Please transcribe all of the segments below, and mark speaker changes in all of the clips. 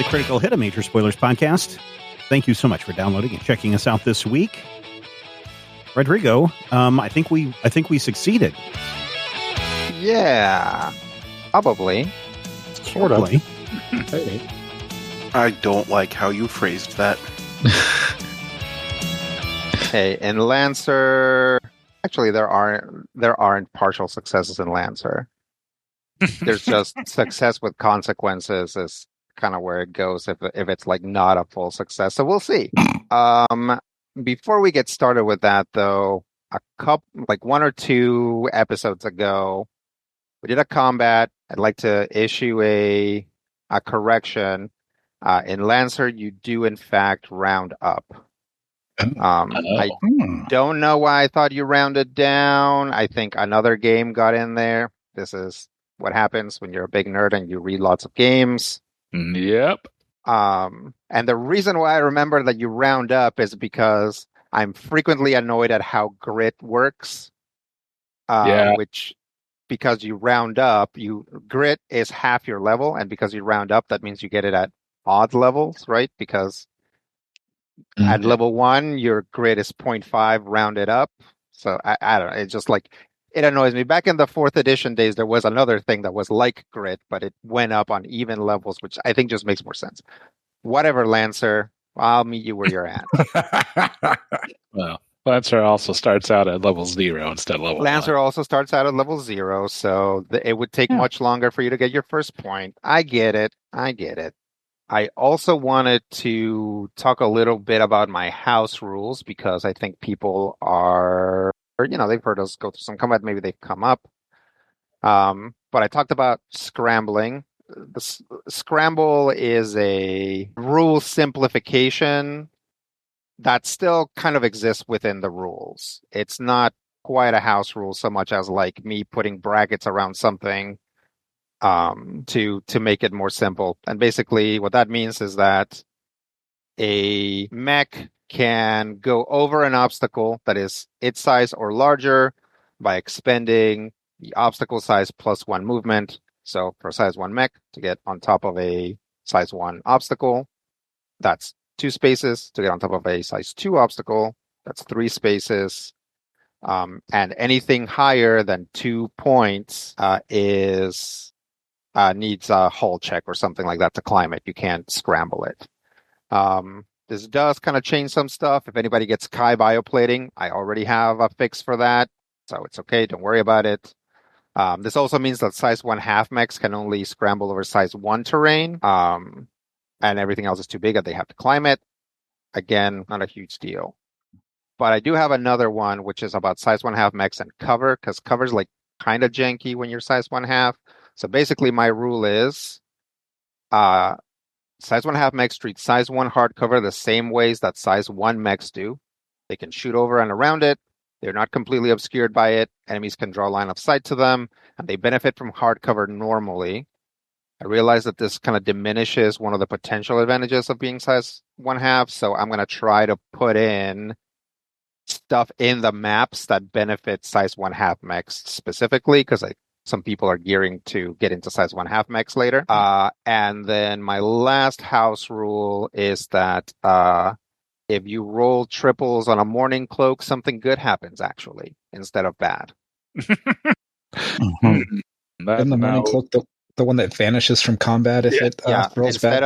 Speaker 1: Critical Hit, a Major Spoilers podcast. Thank you so much for downloading and checking us out this week. Rodrigo, I think we succeeded.
Speaker 2: Yeah, probably.
Speaker 1: Sort of.
Speaker 3: Hey. I don't like how you phrased that.
Speaker 2: Hey, in Lancer, actually, there aren't partial successes in Lancer. There's just success with consequences is kind of where it goes if it's like not a full success. So we'll see. Before we get started with that, though, one or two episodes ago, we did a combat. I'd like to issue a correction. In Lancer, you do in fact round up. I don't know why I thought you rounded down. I think another game got in there. This is what happens when you're a big nerd and you read lots of games.
Speaker 4: Yep.
Speaker 2: And the reason why I remember that you round up is because I'm frequently annoyed at how grit works. Which, because you round up, grit is half your level, and because you round up, that means you get it at odd levels, right? Because at level 1, your grit is 0.5 rounded up. So I don't know. It's just like, it annoys me. Back in the 4th edition days, there was another thing that was like grit, but it went up on even levels, which I think just makes more sense. Whatever, Lancer, I'll meet you where you're at.
Speaker 4: Well, Lancer also starts out at level 0 instead of level 1.
Speaker 2: Lancer also starts out at level 0, so it would take much longer for you to get your first point. I get it. I also wanted to talk a little bit about my house rules because I think people they've heard us go through some combat. Maybe they've come up. But I talked about scrambling. The scramble is a rule simplification that still kind of exists within the rules. It's not quite a house rule so much as like me putting brackets around something to make it more simple. And basically what that means is that a mech can go over an obstacle that is its size or larger by expending the obstacle size plus 1 movement. So for a size 1 mech to get on top of a size 1 obstacle, that's 2 spaces. To get on top of a size 2 obstacle, that's 3 spaces. And anything higher than 2 points needs a hull check or something like that to climb it. You can't scramble it. This does kind of change some stuff. If anybody gets Kai bioplating, I already have a fix for that, so it's okay. Don't worry about it. This also means that size 1/2 mechs can only scramble over size 1 terrain, and everything else is too big and they have to climb it. Again, not a huge deal. But I do have another one, which is about size 1/2 mechs and cover, because cover's like kind of janky when you're size 1/2. So basically my rule is size 1/2 mechs treat size 1 hardcover the same ways that size 1 mechs do. They can shoot over and around it. They're not completely obscured by it. Enemies can draw line of sight to them, and they benefit from hardcover normally. I realize that this kind of diminishes one of the potential advantages of being size 1/2, so I'm going to try to put in stuff in the maps that benefit size 1/2 mechs specifically, because some people are gearing to get into size 1/2 mechs later. And then my last house rule is that if you roll triples on a morning cloak, something good happens, actually, instead of bad.
Speaker 5: In the morning cloak, the one that vanishes from combat if it rolls bad?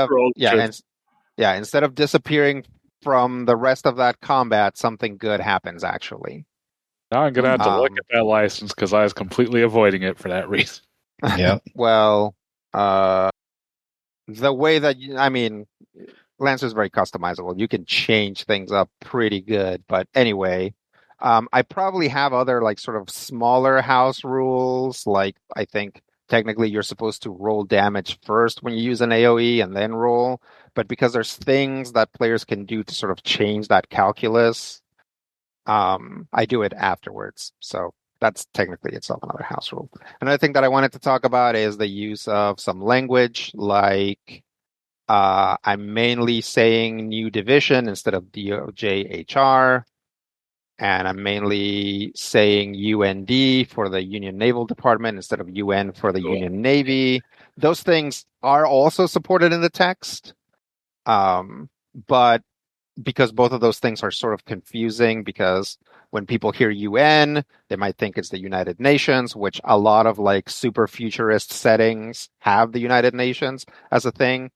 Speaker 2: Instead of disappearing from the rest of that combat, something good happens, actually.
Speaker 4: Now I'm going to have to look at that license because I was completely avoiding it for that reason.
Speaker 5: Yeah.
Speaker 2: Well, the way that, Lancer is very customizable. You can change things up pretty good. But anyway, I probably have other like sort of smaller house rules. Like I think technically you're supposed to roll damage first when you use an AoE and then roll. But because there's things that players can do to sort of change that calculus, I do it afterwards. So that's technically itself another house rule. Another thing that I wanted to talk about is the use of some language, like I'm mainly saying new division instead of DOJHR, and I'm mainly saying UND for the Union Naval Department instead of UN for the Union Navy. Those things are also supported in the text, But because both of those things are sort of confusing, because when people hear UN, they might think it's the United Nations, which a lot of like super futurist settings have the United Nations as a thing.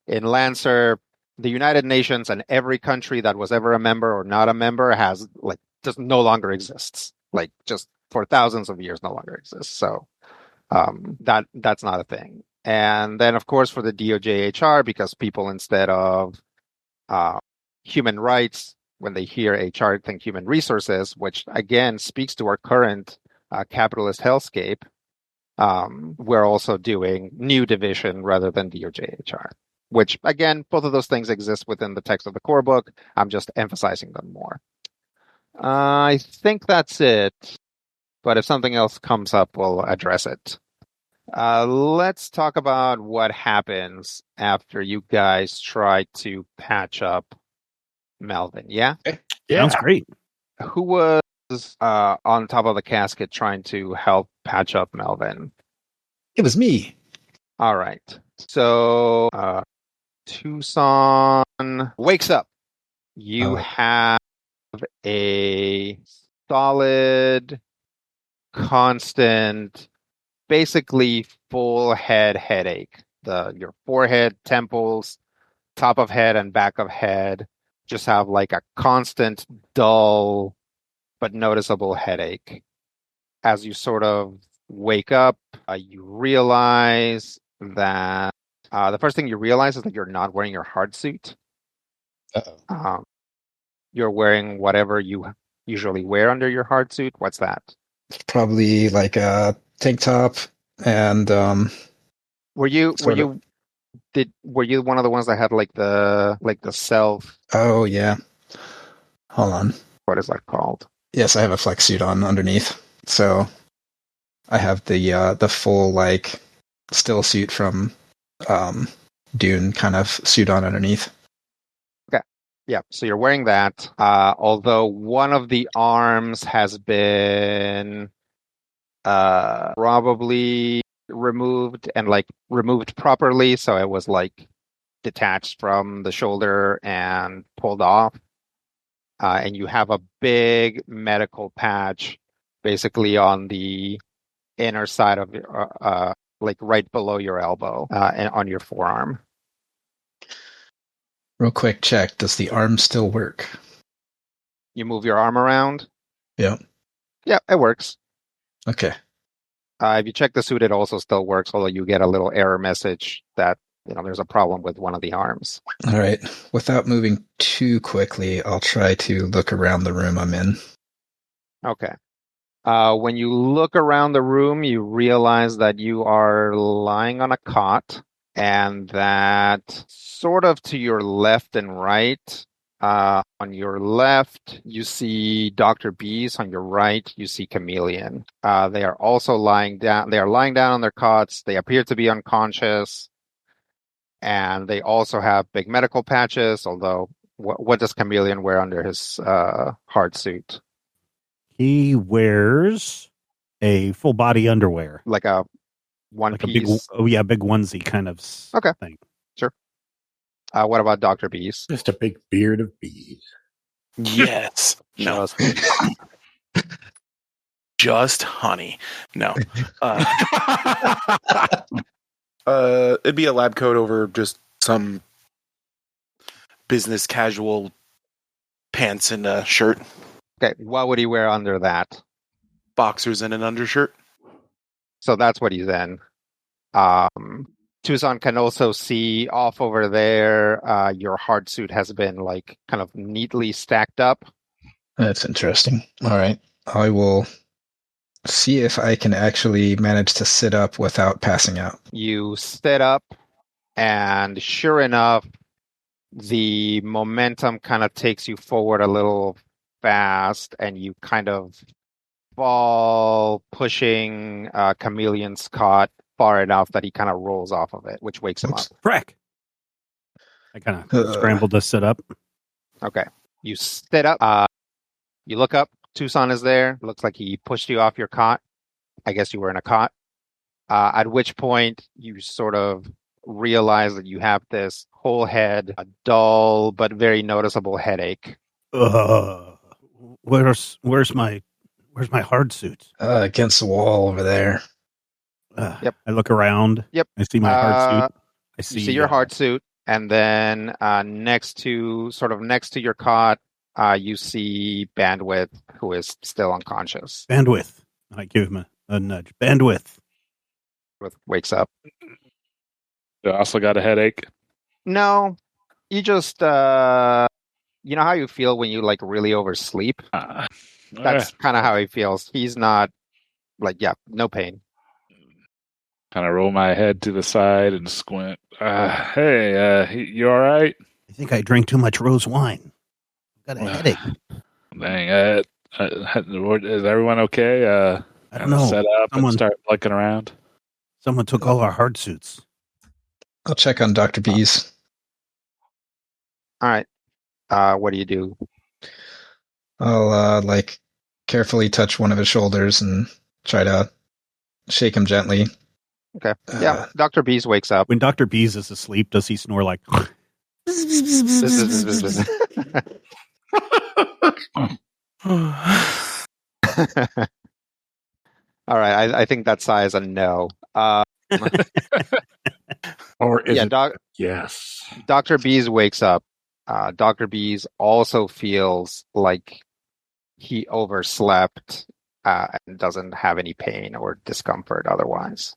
Speaker 2: In Lancer, the United Nations and every country that was ever a member or not a member has like just no longer exists. Like just for thousands of years no longer exists. So that's not a thing. And then of course for the DOJ HR, because people instead of human rights, when they hear HR, think human resources, which again speaks to our current capitalist hellscape. We're also doing new division rather than DOJ HR, which again, both of those things exist within the text of the core book. I'm just emphasizing them more. I think that's it. But if something else comes up, we'll address it. Let's talk about what happens after you guys try to patch up Melvin. Yeah?
Speaker 4: Yeah.
Speaker 1: Sounds great.
Speaker 2: Who was on top of the casket trying to help patch up Melvin?
Speaker 5: It was me.
Speaker 2: All right. So Tucson wakes up. You have a solid, constant, basically full head headache. Your forehead, temples, top of head, and back of head just have like a constant, dull, but noticeable headache. As you sort of wake up, you realize that the first thing you realize is that you're not wearing your hard suit. You're wearing whatever you usually wear under your hard suit. What's that?
Speaker 5: Probably like a tank top and
Speaker 2: were you one of the ones that had like the self?
Speaker 5: Oh yeah. Hold on.
Speaker 2: What is that called?
Speaker 5: Yes, I have a flex suit on underneath. So I have the full like still suit from Dune kind of suit on underneath.
Speaker 2: Okay. Yeah, so you're wearing that. Although one of the arms has been probably removed and like removed properly, so it was like detached from the shoulder and pulled off. And you have a big medical patch basically on the inner side of your, like right below your elbow and on your forearm.
Speaker 5: Real quick check. Does the arm still work?
Speaker 2: You move your arm around?
Speaker 5: Yeah.
Speaker 2: Yeah, it works.
Speaker 5: Okay.
Speaker 2: If you check the suit, it also still works, although you get a little error message that there's a problem with one of the arms.
Speaker 5: All right. Without moving too quickly, I'll try to look around the room I'm in.
Speaker 2: Okay. When you look around the room, you realize that you are lying on a cot, and that sort of to your left and right, on your left, you see Dr. Bees. On your right, you see Chameleon. They are also lying down. They are lying down on their cots. They appear to be unconscious. And they also have big medical patches, although what does Chameleon wear under his hard suit?
Speaker 1: He wears a full body underwear.
Speaker 2: Like a one piece?
Speaker 1: Big onesie kind of thing.
Speaker 2: Sure. What about Dr. Bees?
Speaker 6: Just a big beard of bees.
Speaker 3: Yes. No.
Speaker 6: Just honey. No. It'd be a lab coat over just some business casual pants and a shirt.
Speaker 2: Okay, what would he wear under that?
Speaker 6: Boxers and an undershirt.
Speaker 2: So that's what he's in. Tucson can also see off over there, your hard suit has been like kind of neatly stacked up.
Speaker 5: That's interesting. All right. I will see if I can actually manage to sit up without passing out.
Speaker 2: You sit up, and sure enough, the momentum kind of takes you forward a little fast, and you kind of fall, pushing Chameleon's cot far enough that he kind of rolls off of it, which wakes him up.
Speaker 1: Frack. I kind of scrambled to sit up.
Speaker 2: Okay. You sit up. You look up. Tucson is there. Looks like he pushed you off your cot. I guess you were in a cot. At which point you sort of realize that you have this whole head, a dull but very noticeable headache.
Speaker 1: Where's my hard suit?
Speaker 5: Against the wall over there.
Speaker 2: Yep.
Speaker 1: I look around.
Speaker 2: Yep.
Speaker 1: I see my hard suit. I
Speaker 2: You see your hard suit, and then next to your cot, you see Bandwidth, who is still unconscious.
Speaker 1: Bandwidth. And I give him a nudge. Bandwidth.
Speaker 2: Wakes up.
Speaker 4: You also got a headache?
Speaker 2: No, you just you know how you feel when you like really oversleep? That's kind of how he feels. He's not no pain.
Speaker 4: Kind of roll my head to the side and squint. Hey, you all right?
Speaker 1: I think I drank too much rose wine. I've got a headache.
Speaker 4: Dang, is everyone okay?
Speaker 1: I don't know.
Speaker 4: Set up and start looking around.
Speaker 1: Someone took all our hard suits.
Speaker 5: I'll check on Dr. Bees.
Speaker 2: All right. What do you do?
Speaker 5: I'll carefully touch one of his shoulders and try to shake him gently.
Speaker 2: Okay. Yeah. Dr. Bees wakes up.
Speaker 1: When Dr. Bees is asleep, does he snore like?
Speaker 2: All right. I think that size a no.
Speaker 7: Or is it?
Speaker 2: Yes. Dr. Bees wakes up. Dr. Bees also feels like he overslept and doesn't have any pain or discomfort otherwise.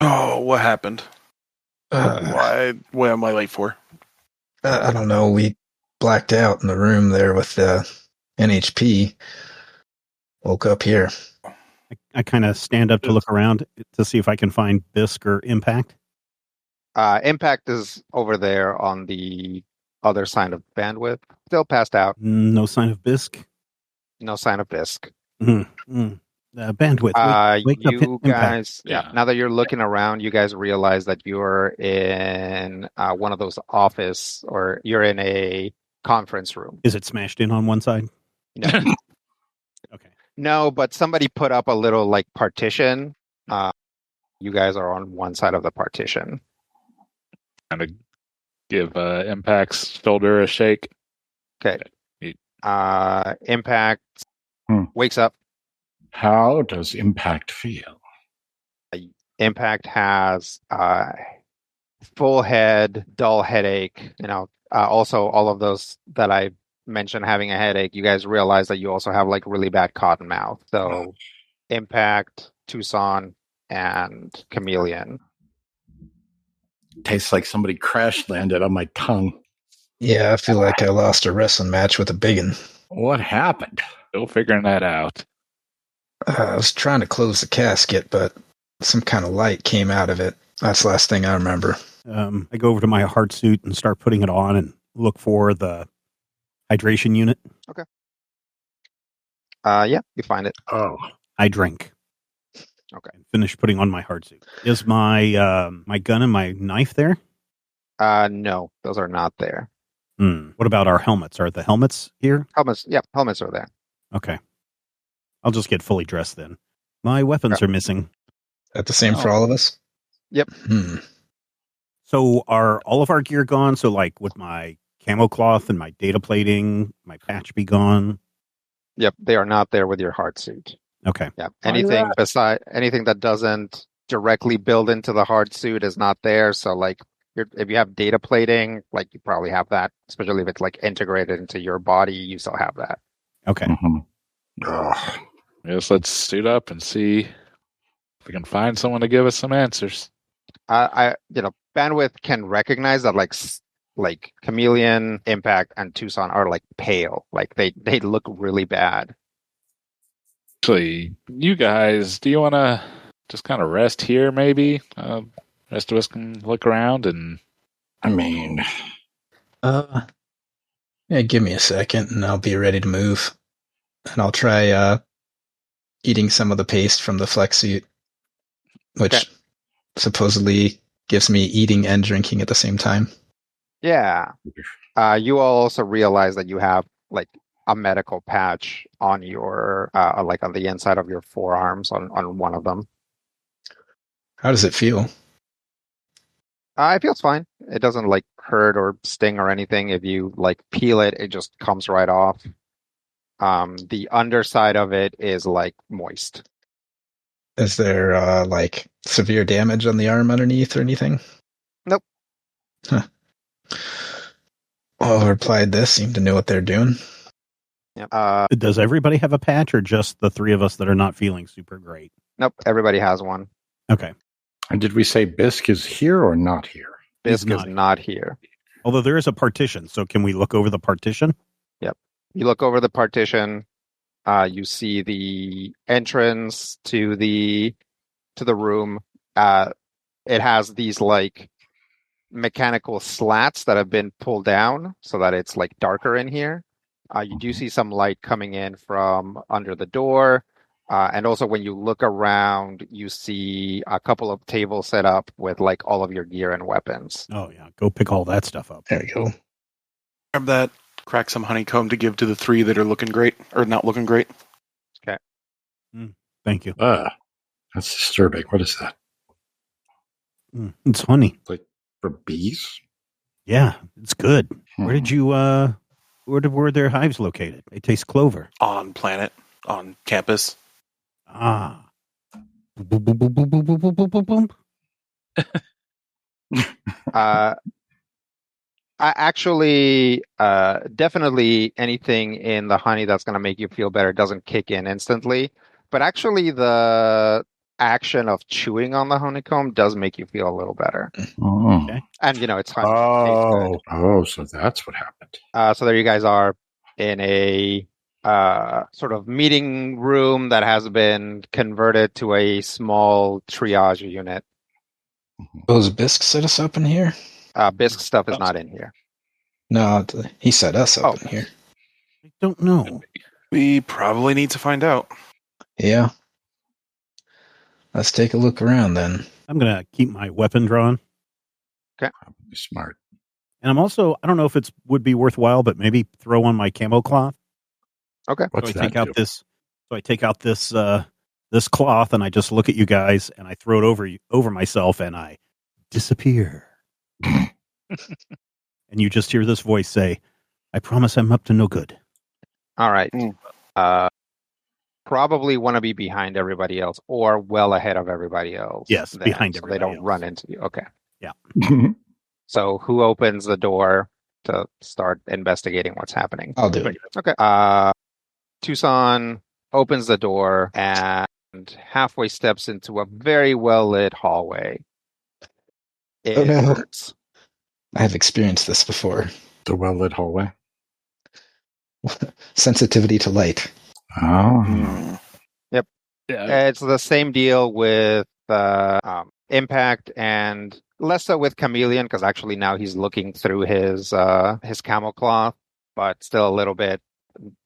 Speaker 6: Oh, what happened? What am I late for?
Speaker 5: I don't know. We blacked out in the room there with the NHP. Woke up here.
Speaker 1: I kind of stand up to look around to see if I can find Bisque or Impact.
Speaker 2: Impact is over there on the other side of Bandwidth. Still passed out.
Speaker 1: No sign of Bisque?
Speaker 2: No sign of Bisque.
Speaker 1: Bandwidth. Wake up,
Speaker 2: you guys, now that you're looking around, you guys realize that you're in one of those office, or you're in a conference room.
Speaker 1: Is it smashed in on one side?
Speaker 2: No.
Speaker 1: Okay.
Speaker 2: No, but somebody put up a little partition. You guys are on one side of the partition.
Speaker 4: Kind of give Impact's shoulder a shake.
Speaker 2: Okay. Impact wakes up.
Speaker 7: How does Impact feel?
Speaker 2: Impact has full head, dull headache. Also all of those that I mentioned having a headache. You guys realize that you also have really bad cotton mouth. So Impact, Tucson, and Chameleon.
Speaker 7: Tastes like somebody crash landed on my tongue.
Speaker 5: Yeah, I feel like I lost a wrestling match with a biggin.
Speaker 7: What happened?
Speaker 4: Still figuring that out.
Speaker 5: I was trying to close the casket, but some kind of light came out of it. That's the last thing I remember.
Speaker 1: I go over to my hard suit and start putting it on and look for the hydration unit.
Speaker 2: Okay. Yeah, you find it.
Speaker 7: Oh.
Speaker 1: I drink.
Speaker 2: Okay.
Speaker 1: Finish putting on my hard suit. Is my my gun and my knife there?
Speaker 2: No, those are not there.
Speaker 1: What about our helmets? Are the helmets here?
Speaker 2: Helmets are there.
Speaker 1: Okay. I'll just get fully dressed then. My weapons are missing.
Speaker 5: That the same for all of us?
Speaker 2: Yep.
Speaker 1: So are all of our gear gone? So would my camo cloth and my data plating, my patch be gone?
Speaker 2: Yep, they are not there with your hard suit.
Speaker 1: Okay.
Speaker 2: Yeah. Anything that doesn't directly build into the hard suit is not there. So if you have data plating, you probably have that, especially if it's integrated into your body, you still have that.
Speaker 1: Okay.
Speaker 4: Yes, let's suit up and see if we can find someone to give us some answers.
Speaker 2: Bandwidth can recognize that Chameleon, Impact, and Tucson are pale. They look really bad.
Speaker 4: Actually, you guys, do you want to just kind of rest here maybe? Rest of us can look around and...
Speaker 5: Yeah, give me a second and I'll be ready to move. And I'll try eating some of the paste from the flex suit, which supposedly gives me eating and drinking at the same time.
Speaker 2: Yeah. You all also realize that you have a medical patch on your on the inside of your forearms on one of them.
Speaker 5: How does it feel?
Speaker 2: It feels fine. It doesn't like hurt or sting or anything. If you like peel it, it just comes right off. The underside of it is like moist.
Speaker 5: Is there like severe damage on the arm underneath or anything?
Speaker 2: Nope.
Speaker 5: Huh. Whoever applied this seemed to know what they're doing.
Speaker 2: Yeah.
Speaker 1: Does everybody have a patch, or just the three of us that are not feeling super great?
Speaker 2: Nope. Everybody has one.
Speaker 1: Okay.
Speaker 7: And did we say Bisque is here or not here?
Speaker 2: Bisque is not here.
Speaker 1: Although there is a partition, so can we look over the partition?
Speaker 2: Yep. You look over the partition. You see the entrance to the room. It has these like mechanical slats that have been pulled down so that it's like darker in here. You do see some light coming in from under the door. And also when you look around, you see a couple of tables set up with like all of your gear and weapons.
Speaker 1: Oh, yeah. Go pick all that stuff up.
Speaker 5: There you go.
Speaker 6: Grab that, crack some honeycomb to give to the three that are looking great, or not looking great.
Speaker 2: Okay.
Speaker 1: Thank you.
Speaker 7: That's disturbing. What is that?
Speaker 1: It's honey.
Speaker 7: Like for bees?
Speaker 1: Yeah, it's good. Where did you, where are their hives located? They taste clover.
Speaker 6: On planet, on campus.
Speaker 1: Ah. Boom, boom, boom, boom, boom, boom, boom, boom, boom, boom.
Speaker 2: Actually, definitely anything in the honey that's going to make you feel better doesn't kick in instantly. But actually, the action of chewing on the honeycomb does make you feel a little better.
Speaker 7: Oh.
Speaker 2: Okay. And, it's honey.
Speaker 7: So that's what happened.
Speaker 2: So there you guys are in a sort of meeting room that has been converted to a small triage unit.
Speaker 5: Those Bisque set us up in here?
Speaker 2: Bisque stuff is not in here.
Speaker 5: No, he set us up in here.
Speaker 1: I don't know.
Speaker 6: We probably need to find out.
Speaker 5: Yeah. Let's take a look around then.
Speaker 1: I'm going to keep my weapon drawn.
Speaker 2: Okay.
Speaker 7: Probably smart.
Speaker 1: And I'm also, I don't know if it would be worthwhile, but maybe throw on my camo cloth.
Speaker 2: Okay.
Speaker 7: What's
Speaker 1: So
Speaker 7: that do?
Speaker 1: I take out this this cloth and I just look at you guys and I throw it over myself and I disappear. And you just hear this voice say, "I promise I'm up to no good."
Speaker 2: All right. Probably want to be behind everybody else or well ahead of everybody else.
Speaker 1: Yes,
Speaker 2: then,
Speaker 1: behind
Speaker 2: so
Speaker 1: everybody
Speaker 2: they don't
Speaker 1: else.
Speaker 2: run into you. Okay.
Speaker 1: Yeah.
Speaker 2: So who opens the door to start investigating what's happening?
Speaker 5: I'll do it.
Speaker 2: Okay. Tucson opens the door and halfway steps into a very well lit hallway. It
Speaker 5: no.
Speaker 2: hurts.
Speaker 5: I have experienced this before.
Speaker 7: The well-lit hallway.
Speaker 5: Sensitivity to light.
Speaker 7: Oh.
Speaker 2: Yep.
Speaker 4: Yeah.
Speaker 2: It's the same deal with Impact and less so with Chameleon because actually now he's looking through his camel cloth, but still a little bit.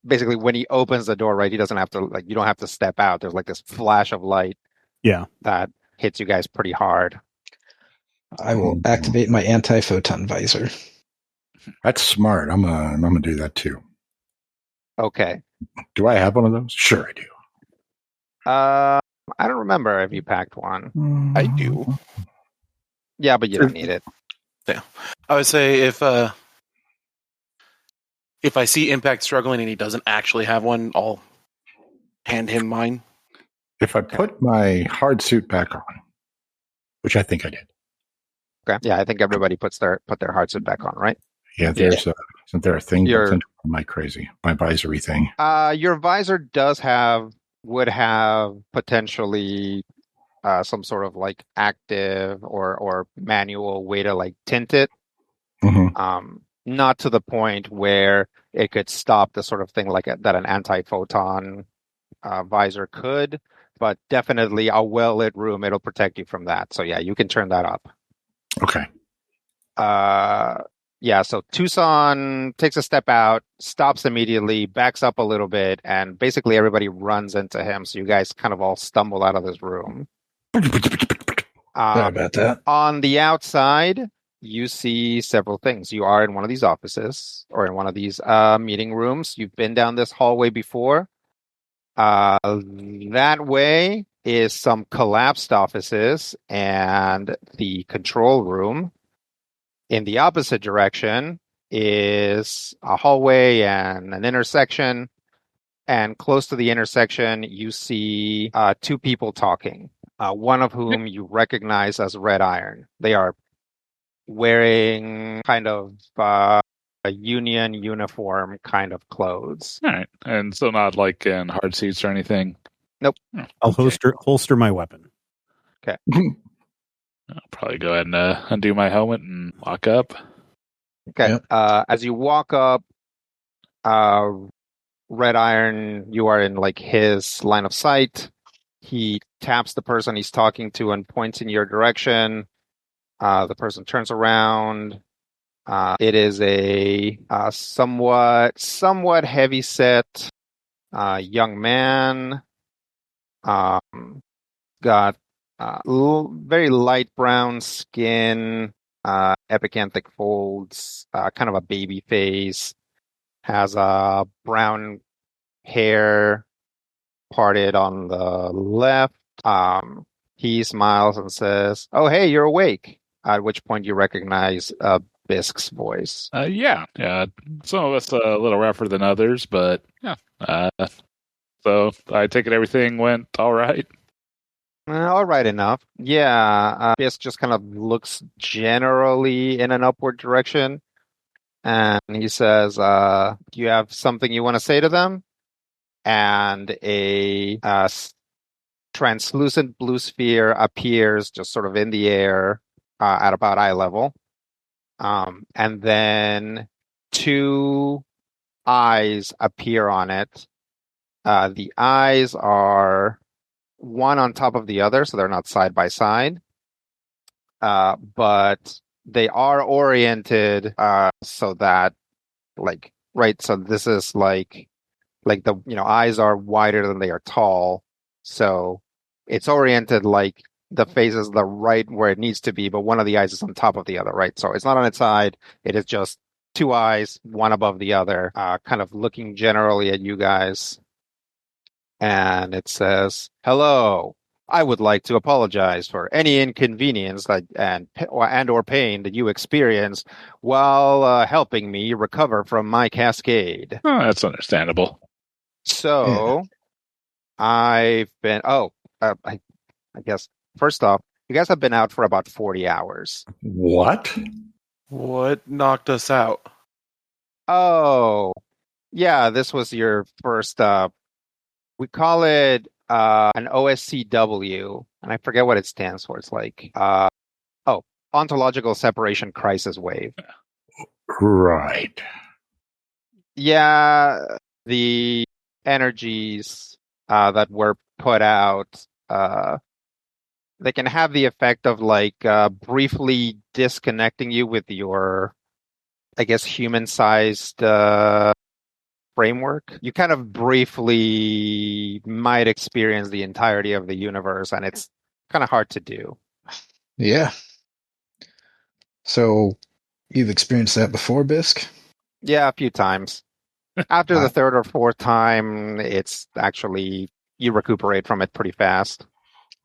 Speaker 2: Basically, when he opens the door, right, he doesn't have to you don't have to step out. There's like this flash of light.
Speaker 1: Yeah.
Speaker 2: That hits you guys pretty hard.
Speaker 5: I will activate my anti-photon visor.
Speaker 7: That's smart. I'm gonna do that too.
Speaker 2: Okay.
Speaker 7: Do I have one of those? Sure, I do.
Speaker 2: I don't remember if you packed one.
Speaker 6: I do.
Speaker 2: Yeah, but you don't need it.
Speaker 6: Yeah. I would say if I see Impact struggling and he doesn't actually have one, I'll hand him mine.
Speaker 7: If I put my hard suit back on, which I think I did.
Speaker 2: Okay. Yeah, I think everybody put their hard suit back on, right?
Speaker 7: Yeah, isn't there a thing built into my visory thing?
Speaker 2: Your visor would have potentially some sort of like active or manual way to like tint it.
Speaker 7: Mm-hmm.
Speaker 2: Not to the point where it could stop the sort of thing like that an anti-photon visor could, but definitely a well-lit room, it'll protect you from that. So yeah, you can turn that up.
Speaker 7: Okay.
Speaker 2: Yeah, so Tucson takes a step out, stops immediately, backs up a little bit, and basically everybody runs into him. So you guys kind of all stumble out of this room.
Speaker 5: Sorry about that.
Speaker 2: On the outside, you see several things. You are in one of these offices or in one of these meeting rooms. You've been down this hallway before. That way is some collapsed offices and the control room. In the opposite direction is a hallway and an intersection. And close to the intersection, you see two people talking, one of whom you recognize as Red Iron. They are wearing kind of a union uniform kind of clothes.
Speaker 4: All right. And so not like in hard seats or anything?
Speaker 2: Nope.
Speaker 4: Oh,
Speaker 1: I'll holster my weapon.
Speaker 4: I'll probably go ahead and undo my helmet and walk up.
Speaker 2: Okay.
Speaker 5: Yep.
Speaker 2: As you walk up, Red Iron, you are in like his line of sight. He taps the person he's talking to and points in your direction. The person turns around. It is a somewhat heavy set young man. Got very light brown skin, epicanthic folds, kind of a baby face. Has brown hair parted on the left. He smiles and says, "Oh, hey, you're awake." At which point you recognize Bisk's voice.
Speaker 4: Yeah. Some of us a little rougher than others, but yeah. So I take it everything went all right.
Speaker 2: All right enough. Yeah, Bisk just kind of looks generally in an upward direction. And he says, do you have something you want to say to them? And a translucent blue sphere appears just sort of in the air at about eye level. And then two eyes appear on it. The eyes are one on top of the other, so they're not side by side. But they are oriented so that, like, right, so this is like the, eyes are wider than they are tall. So it's oriented like the face is the right where it needs to be, but one of the eyes is on top of the other, right? So it's not on its side. It is just two eyes, one above the other, kind of looking generally at you guys. And it says, "Hello. I would like to apologize for any inconvenience and or pain that you experience while helping me recover from my cascade."
Speaker 4: Oh, that's understandable.
Speaker 2: So, I've been. I guess first off, you guys have been out for about 40 hours.
Speaker 7: What?
Speaker 6: What knocked us out?
Speaker 2: Oh, yeah. This was your first. We call it an OSCW, and I forget what it stands for. It's like ontological separation crisis wave.
Speaker 7: Right.
Speaker 2: Yeah, the energies that were put out, they can have the effect of like briefly disconnecting you with your, I guess, human-sized framework. You kind of briefly might experience the entirety of the universe, and it's kind of hard to do.
Speaker 5: Yeah. So you've experienced that before, Bisk?
Speaker 2: Yeah, a few times. After the third or fourth time, it's actually, you recuperate from it pretty fast.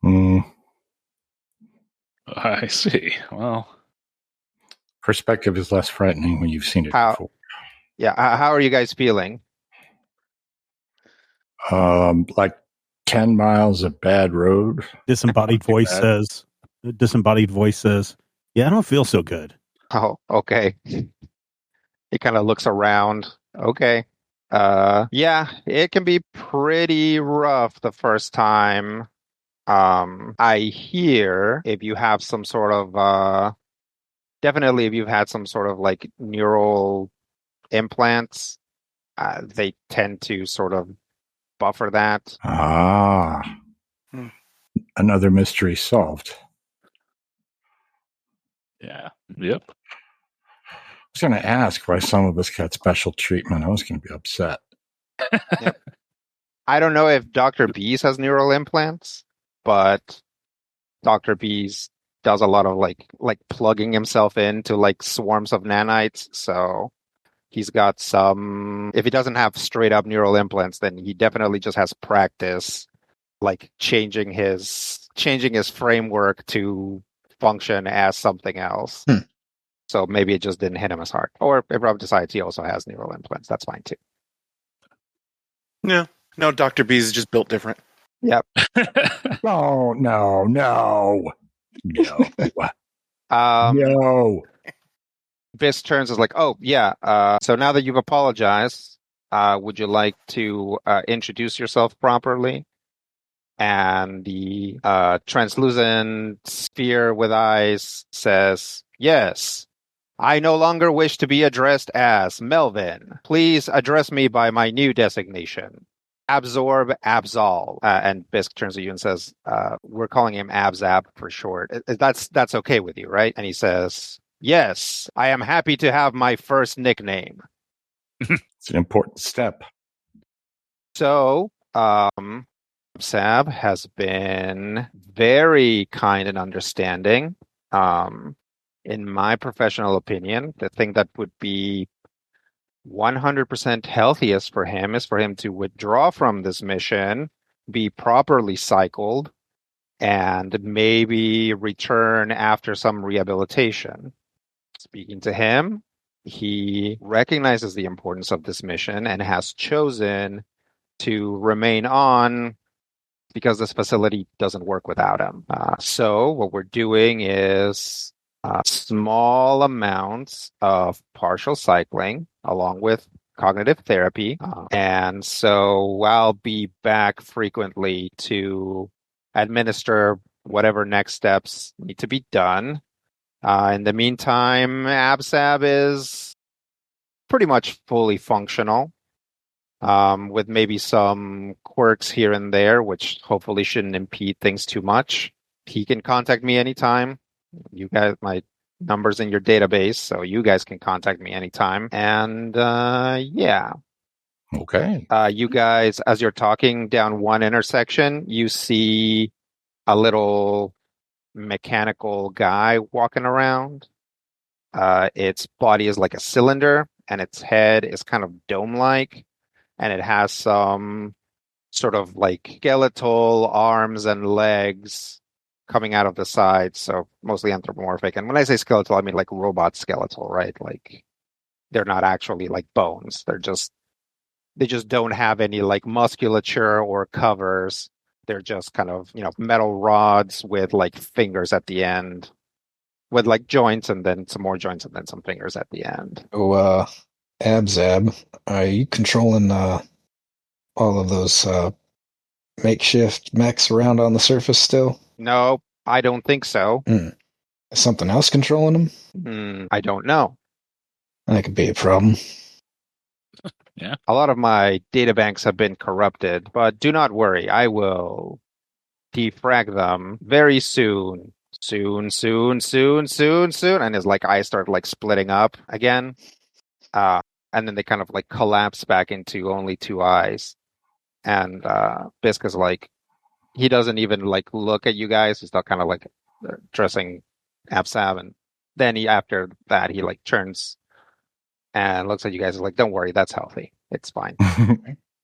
Speaker 4: I see. Well,
Speaker 7: Perspective is less frightening when you've seen it before.
Speaker 2: Yeah, how are you guys feeling?
Speaker 7: Like 10 miles of bad road.
Speaker 1: Disembodied voice says, "Yeah, I don't feel so good."
Speaker 2: Oh, okay. He kind of looks around. Okay. Yeah, it can be pretty rough the first time. I hear if you have some sort of, definitely if you've had some sort of like neural implants, they tend to sort of buffer that.
Speaker 7: Another mystery solved.
Speaker 4: yeah. Yep.
Speaker 7: I was going to ask why some of us got special treatment. I was going to be upset.
Speaker 2: Yep. I don't know if Dr. Bees has neural implants, but Dr. Bees does a lot of like plugging himself into like swarms of nanites. So he's got some, if he doesn't have straight up neural implants, then he definitely just has practice like changing his framework to function as something else. So maybe it just didn't hit him as hard. Or if Rob decides he also has neural implants, that's fine too.
Speaker 6: No, Dr. B's is just built different.
Speaker 2: Yep.
Speaker 7: Oh, no. No.
Speaker 2: Biss turns is like, oh, yeah. So now that you've apologized, would you like to introduce yourself properly? And the translucent sphere with eyes says, yes. I no longer wish to be addressed as Melvin. Please address me by my new designation. Absorb, Absol. And Bisk turns to you and says, we're calling him Abzab for short. That's okay with you, right? And he says, yes, I am happy to have my first nickname.
Speaker 7: It's an important step.
Speaker 2: So, Abzab has been very kind and understanding. In my professional opinion, the thing that would be 100% healthiest for him is for him to withdraw from this mission, be properly cycled, and maybe return after some rehabilitation. Speaking to him, he recognizes the importance of this mission and has chosen to remain on because this facility doesn't work without him. So what we're doing is small amounts of partial cycling along with cognitive therapy. And so I'll be back frequently to administer whatever next steps need to be done. In the meantime, AbSab is pretty much fully functional, with maybe some quirks here and there, which hopefully shouldn't impede things too much. He can contact me anytime. You guys, my number's in your database, so you guys can contact me anytime. And yeah.
Speaker 7: Okay.
Speaker 2: You guys, as you're talking down one intersection, you see a little mechanical guy walking around. Its body is like a cylinder, and its head is kind of dome-like, and it has some sort of like skeletal arms and legs coming out of the sides, so mostly anthropomorphic. And when I say skeletal, I mean like robot skeletal, right? Like they're not actually like bones. They just don't have any like musculature or covers. They're just kind of, metal rods with like fingers at the end, with like joints and then some more joints and then some fingers at the end.
Speaker 5: Oh, Abzab, are you controlling all of those makeshift mechs around on the surface still?
Speaker 2: No, I don't think so.
Speaker 5: Is something else controlling them?
Speaker 2: I don't know.
Speaker 5: That could be a problem.
Speaker 4: Yeah.
Speaker 2: A lot of my databanks have been corrupted, but do not worry. I will defrag them very soon. Soon. And his like eyes start like splitting up again. And then they kind of like collapse back into only two eyes. And Bisk is like, he doesn't even like look at you guys. He's still kind of like dressing Absab, and then after that he like turns and looks at you guys and is like, don't worry, that's healthy. It's fine.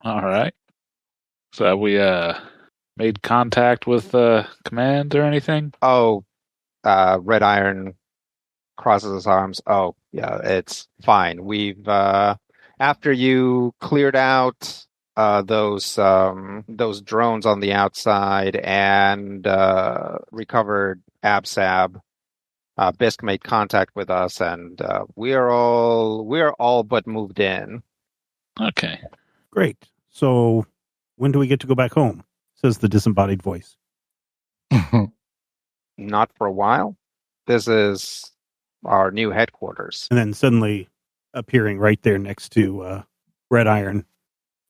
Speaker 4: All right. So have we made contact with command or anything?
Speaker 2: Oh, Red Iron crosses his arms. Oh, yeah, it's fine. We've after you cleared out those drones on the outside and recovered Absab, Bisk made contact with us, and we're all but moved in.
Speaker 4: Okay.
Speaker 1: Great. So when do we get to go back home? Says the disembodied voice.
Speaker 2: Not for a while. This is our new headquarters.
Speaker 1: And then suddenly appearing right there next to Red Iron,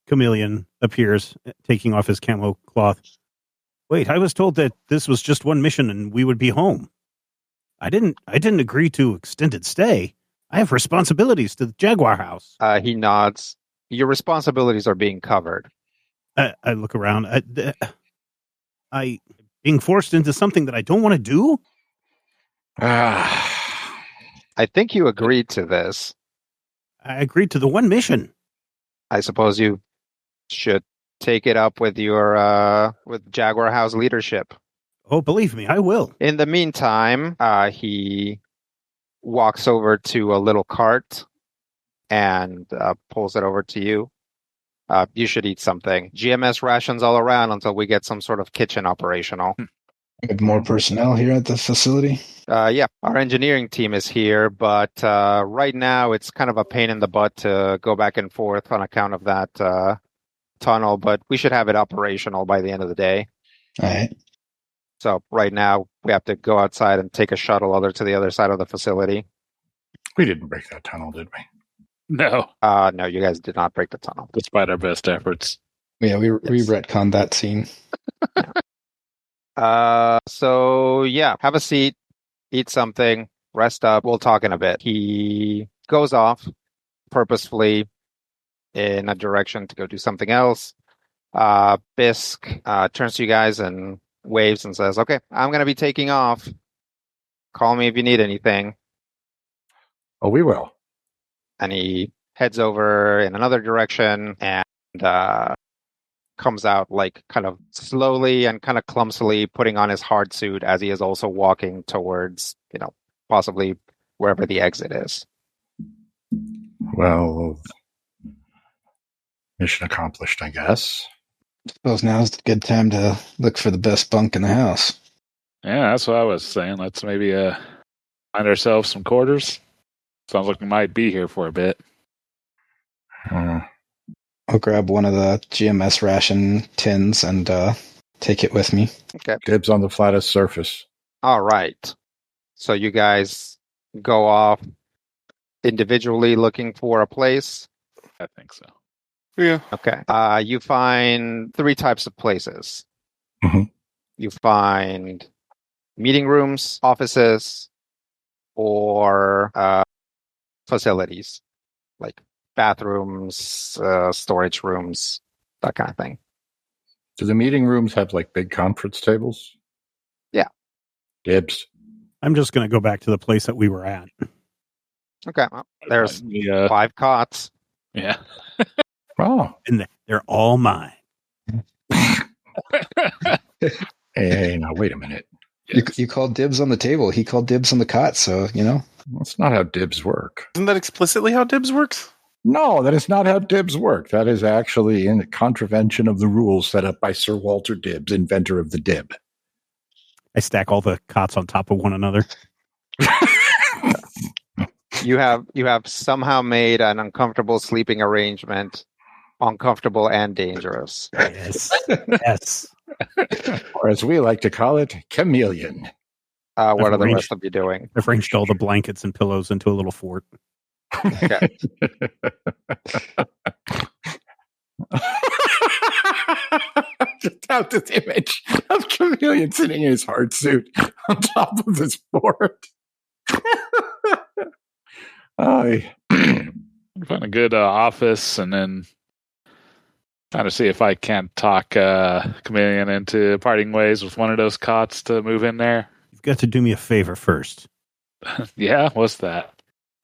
Speaker 1: Chameleon appears, taking off his camo cloth. Wait, I was told that this was just one mission and we would be home. I didn't agree to extended stay. I have responsibilities to the Jaguar House.
Speaker 2: He nods. Your responsibilities are being covered.
Speaker 1: I look around. I being forced into something that I don't want to do?
Speaker 2: I think you agreed to this.
Speaker 1: I agreed to the one mission.
Speaker 2: I suppose you should take it up with your with Jaguar House leadership.
Speaker 1: Oh, believe me, I will.
Speaker 2: In the meantime, he walks over to a little cart and pulls it over to you. You should eat something. GMS rations all around until we get some sort of kitchen operational.
Speaker 5: We have more personnel here at the facility.
Speaker 2: Yeah, our engineering team is here, but right now it's kind of a pain in the butt to go back and forth on account of that tunnel, but we should have it operational by the end of the day.
Speaker 5: All right.
Speaker 2: So right now we have to go outside and take a shuttle to the other side of the facility.
Speaker 7: We didn't break that tunnel, did we?
Speaker 4: No,
Speaker 2: No, you guys did not break the tunnel.
Speaker 4: despite our best efforts.
Speaker 5: Yeah, we retconned that scene.
Speaker 2: So yeah, have a seat, eat something, rest up. We'll talk in a bit. He goes off purposefully in a direction to go do something else. Bisk turns to you guys and waves and says, "Okay, I'm going to be taking off. Call me if you need anything."
Speaker 7: Oh, we will.
Speaker 2: And he heads over in another direction and comes out like kind of slowly and kind of clumsily putting on his hard suit as he is also walking towards, possibly wherever the exit is.
Speaker 7: Well, mission accomplished, I guess.
Speaker 5: Suppose now's a good time to look for the best bunk in the house.
Speaker 4: Yeah, that's what I was saying. Let's maybe find ourselves some quarters. Sounds like we might be here for a bit.
Speaker 5: I'll grab one of the GMS ration tins and take it with me.
Speaker 2: Okay.
Speaker 7: Dibs on the flattest surface.
Speaker 2: All right. So you guys go off individually looking for a place.
Speaker 4: I think so.
Speaker 6: Yeah.
Speaker 2: Okay. You find 3 types of places.
Speaker 7: Mhm.
Speaker 2: You find meeting rooms, offices, or facilities like bathrooms, storage rooms, that kind of thing.
Speaker 7: Do the meeting rooms have like big conference tables?
Speaker 2: Yeah.
Speaker 7: Dibs.
Speaker 1: I'm just going to go back to the place that we were at.
Speaker 2: Okay. Well, there's
Speaker 4: Yeah.
Speaker 2: 5 cots.
Speaker 4: Yeah.
Speaker 7: Oh.
Speaker 1: And they're all mine.
Speaker 7: Hey, now wait a minute.
Speaker 5: You called dibs on the table. He called dibs on the cot, so,
Speaker 7: That's not how dibs work.
Speaker 6: Isn't that explicitly how dibs works?
Speaker 7: No, that is not how dibs work. That is actually in contravention of the rules set up by Sir Walter Dibs, inventor of the dib.
Speaker 1: I stack all the cots on top of one another.
Speaker 2: You have somehow made an uncomfortable sleeping arrangement uncomfortable and dangerous.
Speaker 1: Yes. Yes.
Speaker 7: Or as we like to call it, chameleon.
Speaker 2: What are the
Speaker 1: arranged-
Speaker 2: rest of you doing?
Speaker 1: I've arranged all the blankets and pillows into a little fort.
Speaker 2: Okay.
Speaker 7: Just have this image of chameleon sitting in his hard suit on top of this board.
Speaker 4: Find a good office and then trying to see if I can't talk Chameleon into parting ways with one of those cots to move in there.
Speaker 1: You've got to do me a favor first.
Speaker 4: Yeah, what's that?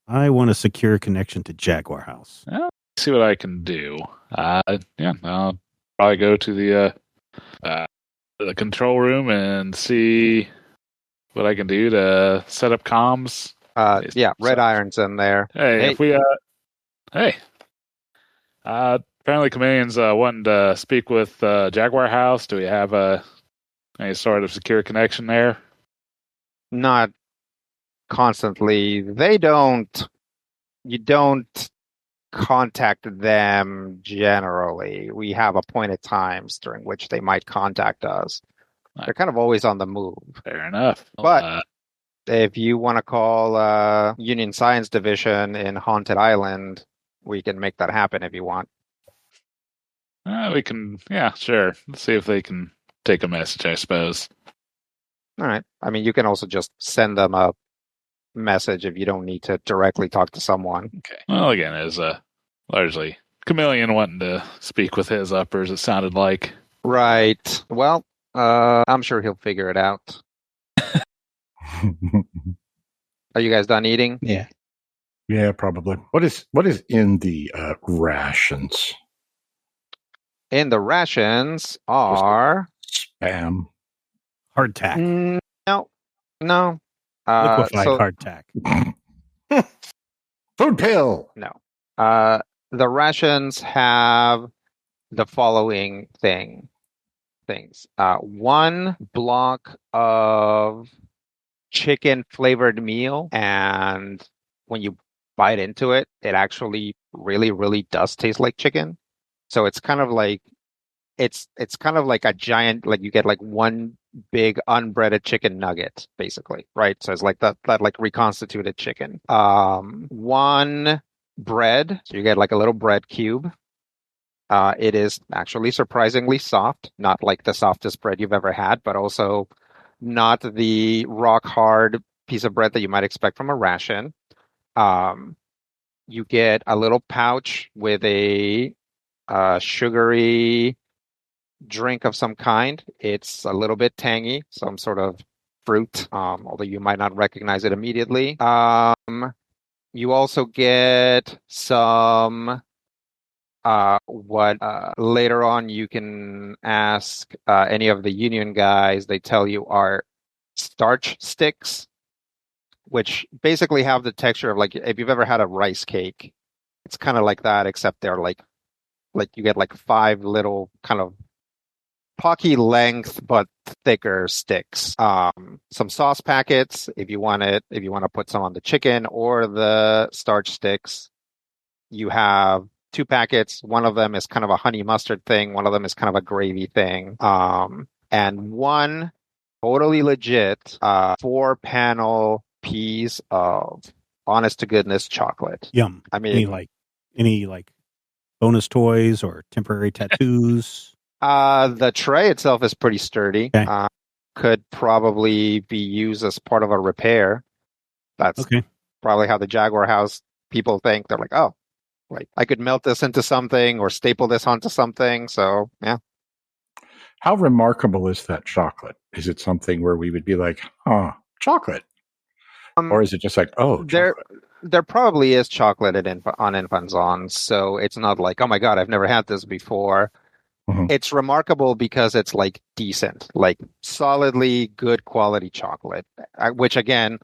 Speaker 1: I want a secure connection to Jaguar House.
Speaker 4: See what I can do. Yeah, I'll probably go to the control room and see what I can do to set up comms.
Speaker 2: Yeah, Red Iron's in there.
Speaker 4: Hey, if we apparently Chameleon's wanting to speak with Jaguar House. Do we have any sort of secure connection there?
Speaker 2: Not constantly. You don't contact them generally. We have appointed times during which they might contact us. They're kind of always on the move.
Speaker 4: Fair enough.
Speaker 2: But if you want to call Union Science Division in Haunted Island, we can make that happen if you want.
Speaker 4: We can, yeah, sure. Let's see if they can take a message, I suppose.
Speaker 2: All right. I mean, you can also just send them a message if you don't need to directly talk to someone.
Speaker 4: Okay. Well, again, it was largely Chameleon wanting to speak with his uppers, it sounded like.
Speaker 2: Right. Well, I'm sure he'll figure it out. Are you guys done eating?
Speaker 5: Yeah.
Speaker 7: Yeah, probably. What is in the rations?
Speaker 2: In the rations are
Speaker 7: Spam.
Speaker 1: Hardtack.
Speaker 2: no.
Speaker 1: Liquefied
Speaker 2: So
Speaker 1: hardtack.
Speaker 7: Food pill.
Speaker 2: No. The rations have the following things. One block of chicken flavored meal, and when you bite into it, it actually really, really does taste like chicken. So it's kind of like it's kind of like a giant, like you get like one big unbreaded chicken nugget, basically, right? So it's like that like reconstituted chicken. One bread, so you get like a little bread cube. It is actually surprisingly soft, not like the softest bread you've ever had, but also not the rock hard piece of bread that you might expect from a ration. You get a little pouch with a sugary drink of some kind. It's a little bit tangy, some sort of fruit, although you might not recognize it immediately. You also get some what later on you can ask any of the union guys. They tell you are starch sticks, which basically have the texture of like if you've ever had a rice cake. It's kind of like that, except they're like you get like 5 little kind of pucky length but thicker sticks. Some sauce packets if you want to put some on the chicken or the starch sticks. You have 2 packets. One of them is kind of a honey mustard thing. One of them is kind of a gravy thing. And one totally legit 4-panel piece of honest to goodness chocolate.
Speaker 1: Yum.
Speaker 2: I mean,
Speaker 1: any bonus toys or temporary tattoos?
Speaker 2: The tray itself is pretty sturdy.
Speaker 1: Okay.
Speaker 2: Could probably be used as part of a repair. That's
Speaker 1: Okay.
Speaker 2: probably how the Jaguar House people think. They're like, oh, like I could melt this into something or staple this onto something. So yeah.
Speaker 7: How remarkable is that chocolate? Is it something where we would be like, "Huh, chocolate," or is it just like, "Oh, chocolate"?
Speaker 2: There probably is chocolate on Infanzon, so it's not like, oh my god, I've never had this before.
Speaker 7: Mhm.
Speaker 2: It's remarkable because it's like decent, like solidly good quality chocolate, which again,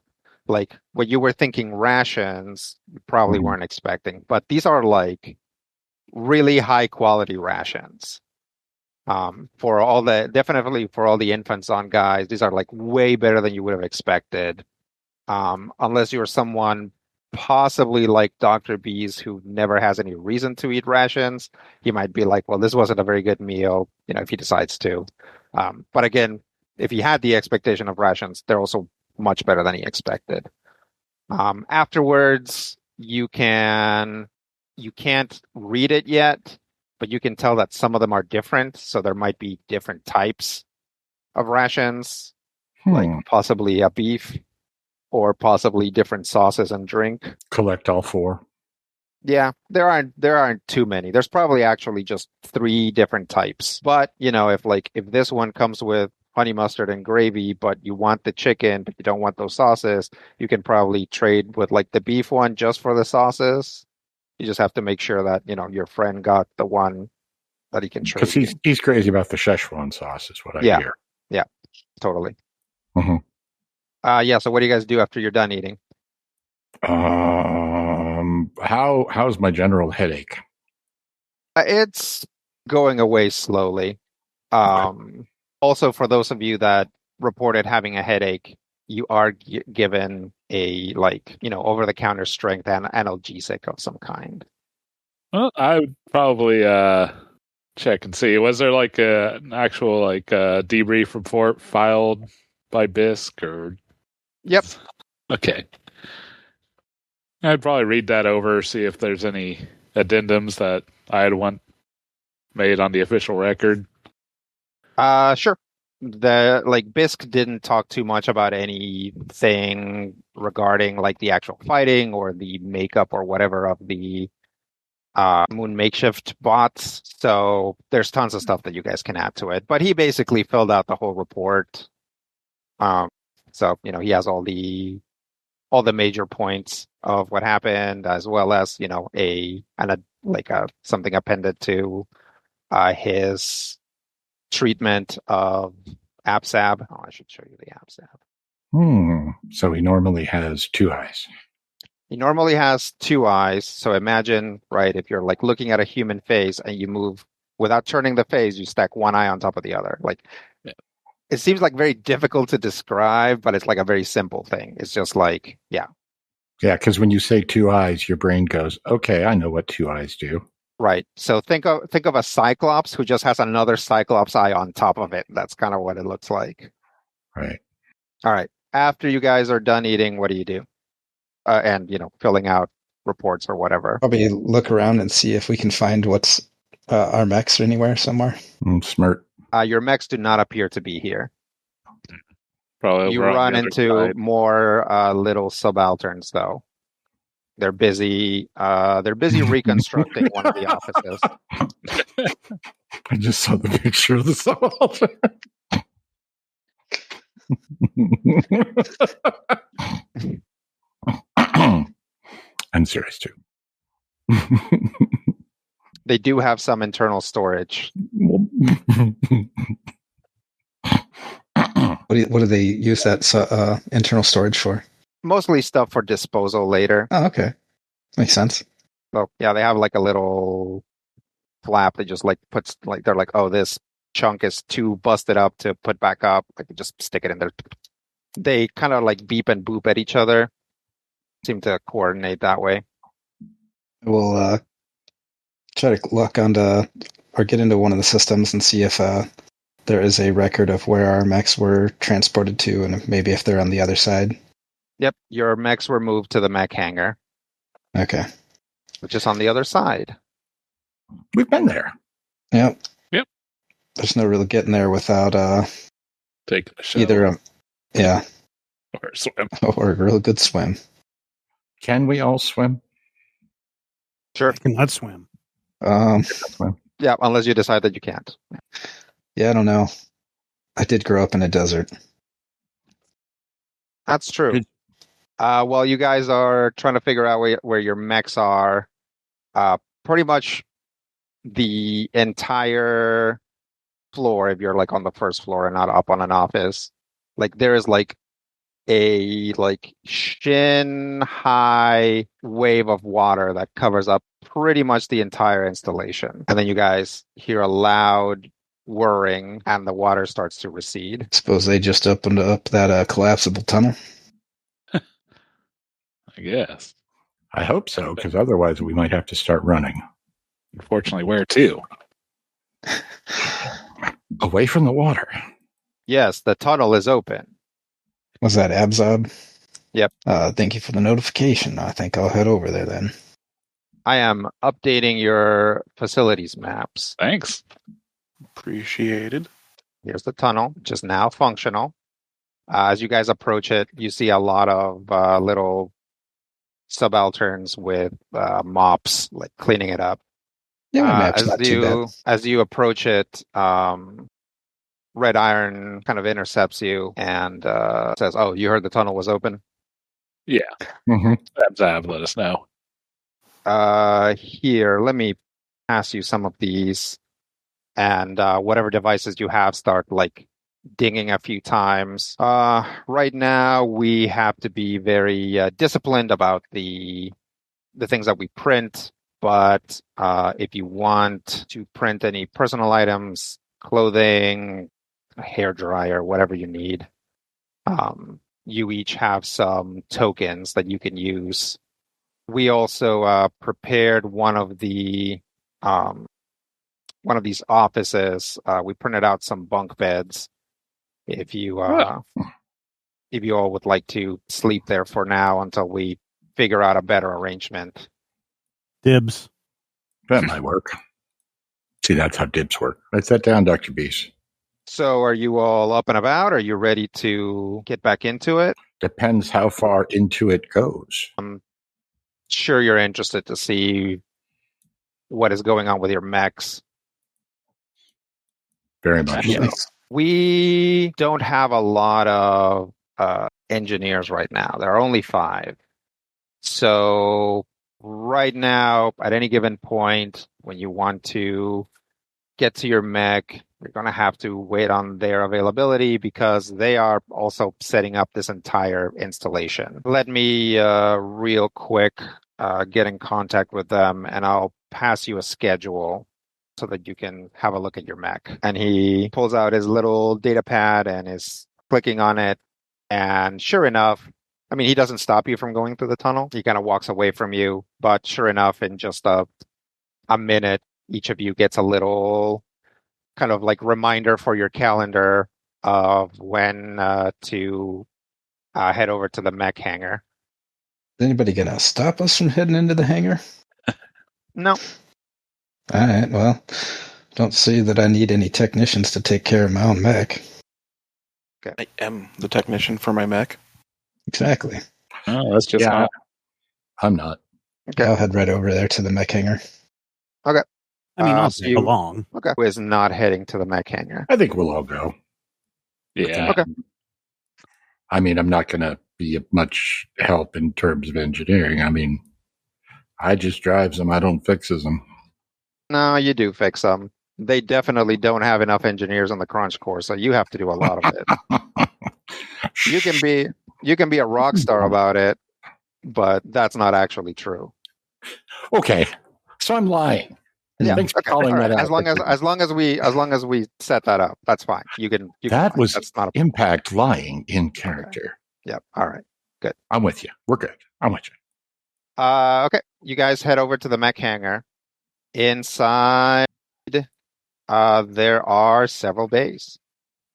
Speaker 2: like when you were thinking rations, you probably
Speaker 7: Mhm.
Speaker 2: weren't expecting, but these are like really high quality rations. Definitely for all the Infanzon guys, these are like way better than you would have expected. Unless you're someone possibly like Dr. Bees who never has any reason to eat rations, he might be like, well, this wasn't a very good meal, if he decides to. But again, if he had the expectation of rations, they're also much better than he expected. Afterwards, you can't read it yet, but you can tell that some of them are different. So there might be different types of rations, like possibly a beef or possibly different sauces and drink.
Speaker 7: Collect all 4.
Speaker 2: Yeah, there aren't too many. There's probably actually just 3 different types. But, if this one comes with honey mustard and gravy, but you want the chicken, but you don't want those sauces, you can probably trade with like the beef one just for the sauces. You just have to make sure that, your friend got the one that he can trade.
Speaker 7: Because he's crazy about the Szechuan sauce, is what I hear.
Speaker 2: Yeah, totally.
Speaker 7: Mhm.
Speaker 2: So what do you guys do after you're done eating?
Speaker 7: How's my general headache?
Speaker 2: It's going away slowly. Also, for those of you that reported having a headache, you are given a over-the-counter strength and analgesic of some kind.
Speaker 4: Well, I would probably check and see. Was there like an actual debrief report filed by BISC or?
Speaker 2: Yep.
Speaker 4: Okay. I'd probably read that over, see if there's any addendums that I'd want made on the official record.
Speaker 2: Sure. The BISC didn't talk too much about anything regarding like the actual fighting or the makeup or whatever of the Moon Makeshift bots. So there's tons of stuff that you guys can add to it. But he basically filled out the whole report. So he has all the major points of what happened, as well as something appended to his treatment of APSAB. Oh, I should show you the APSAB.
Speaker 7: So he normally has 2 eyes.
Speaker 2: He normally has 2 eyes. So imagine, right, if you're like looking at a human face and you move without turning the face, you stack 1 eye on top of the other. Like, it seems like very difficult to describe, but it's like a very simple thing. It's just like, yeah.
Speaker 7: Yeah, because when you say 2 eyes, your brain goes, okay, I know what 2 eyes do.
Speaker 2: Right. So think of a cyclops who just has another cyclops eye on top of it. That's kind of what it looks like.
Speaker 7: Right.
Speaker 2: All right. After you guys are done eating, what do you do? And filling out reports or whatever.
Speaker 5: Probably look around and see if we can find what's our mechs anywhere somewhere.
Speaker 7: Smart.
Speaker 2: Your mechs do not appear to be here.
Speaker 4: Probably
Speaker 2: You
Speaker 4: over on
Speaker 2: run
Speaker 4: the other
Speaker 2: into
Speaker 4: side.
Speaker 2: more little subalterns, though. They're busy. They're busy reconstructing one of the offices.
Speaker 7: I just saw the picture of the subaltern. I'm serious too.
Speaker 2: They do have some internal storage.
Speaker 5: What do they use that internal storage for?
Speaker 2: Mostly stuff for disposal later.
Speaker 5: Oh, okay. Makes sense.
Speaker 2: So yeah, they have like a little flap that just like puts like they're like, oh, this chunk is too busted up to put back up. Like just stick it in there. They kind of like beep and boop at each other. Seem to coordinate that way.
Speaker 5: We'll try to look onto or get into one of the systems and see if there is a record of where our mechs were transported to, and maybe if they're on the other side.
Speaker 2: Yep, your mechs were moved to the mech hangar,
Speaker 5: Okay.
Speaker 2: which is on the other side.
Speaker 7: We've been there.
Speaker 5: Yep.
Speaker 4: Yep.
Speaker 5: There's no real getting there without
Speaker 4: Take a shower
Speaker 5: either yeah,
Speaker 4: or swim.
Speaker 5: or a real good swim.
Speaker 7: Can we all swim?
Speaker 2: Sure.
Speaker 1: I cannot swim.
Speaker 2: Yeah, unless you decide that you can't.
Speaker 5: Yeah, I don't know. I did grow up in a desert.
Speaker 2: That's true. While you guys are trying to figure out where your mechs are, pretty much the entire floor, if you're like on the first floor and not up on an office, like there is like a like shin high wave of water that covers up pretty much the entire installation. And then you guys hear a loud whirring and the water starts to recede.
Speaker 5: Suppose they just opened up that collapsible tunnel.
Speaker 4: I guess.
Speaker 7: I hope so, because otherwise we might have to start running.
Speaker 4: Unfortunately, where to?
Speaker 7: Away from the water.
Speaker 2: Yes, the tunnel is open.
Speaker 5: Was that Abzob?
Speaker 2: Yep.
Speaker 5: Thank you for the notification. I think I'll head over there then.
Speaker 2: I am updating your facilities maps.
Speaker 4: Thanks.
Speaker 6: Appreciated.
Speaker 2: Here's the tunnel, which is now functional. As you guys approach it, you see a lot of little subalterns with mops, like cleaning it up.
Speaker 5: Yeah, my map's not too bad.
Speaker 2: As you approach it, Red Iron kind of intercepts you and says, "Oh, you heard the tunnel was open?"
Speaker 4: Yeah.
Speaker 7: Mm-hmm.
Speaker 4: Zab, let us know.
Speaker 2: Here, let me pass you some of these, and whatever devices you have, start like dinging a few times. Right now, we have to be very disciplined about the things that we print. But if you want to print any personal items, clothing, a hair dryer, whatever you need, you each have some tokens that you can use. We also prepared one of these offices. We printed out some bunk beds. If you all would like to sleep there for now until we figure out a better arrangement.
Speaker 1: Dibs.
Speaker 7: That might work. See, that's how dibs work. Write that down, Dr. Beast.
Speaker 2: So are you all up and about? Are you ready to get back into it?
Speaker 7: Depends how far into it goes.
Speaker 2: I'm sure you're interested to see what is going on with your mechs.
Speaker 7: Very much so.
Speaker 2: We don't have a lot of engineers right now. There are only 5. So right now, at any given point, when you want to get to your mech, You're going to have to wait on their availability because they are also setting up this entire installation. Let me real quick get in contact with them, and I'll pass you a schedule so that you can have a look at your mech. And he pulls out his little data pad and is clicking on it. And sure enough, I mean, he doesn't stop you from going through the tunnel. He kind of walks away from you. But sure enough, in just a minute, each of you gets a little kind of like reminder for your calendar of when to head over to the mech hangar.
Speaker 5: Is anybody gonna stop us from heading into the hangar?
Speaker 2: No.
Speaker 5: All right. Well, don't see that I need any technicians to take care of my own mech.
Speaker 6: I am the technician for my mech.
Speaker 5: Exactly.
Speaker 4: Oh, that's just fine.
Speaker 7: I'm not.
Speaker 2: Okay.
Speaker 5: I'll head right over there to the mech hangar.
Speaker 2: Okay.
Speaker 1: I mean, I'll
Speaker 2: so
Speaker 1: tag along.
Speaker 2: Okay. Who is not heading to the mech hangar?
Speaker 7: I think we'll all go.
Speaker 4: Yeah.
Speaker 2: Okay.
Speaker 7: I mean, I'm not going to be of much help in terms of engineering. I mean, I just drives them. I don't fixes them.
Speaker 2: No, you do fix them. They definitely don't have enough engineers on the crunch core, so you have to do a lot of it. You can be a rock star about it, but that's not actually true.
Speaker 7: Okay, so I'm lying.
Speaker 2: Yeah.
Speaker 7: Thanks for calling
Speaker 2: All right.
Speaker 7: that out.
Speaker 2: As long as we set that up, that's fine. You can
Speaker 7: was
Speaker 2: that's not a
Speaker 7: impact lying in character.
Speaker 2: Yep. All right. Good.
Speaker 7: I'm with you. We're good. I'm with you.
Speaker 2: Okay. You guys head over to the mech hangar. Inside, there are several bays.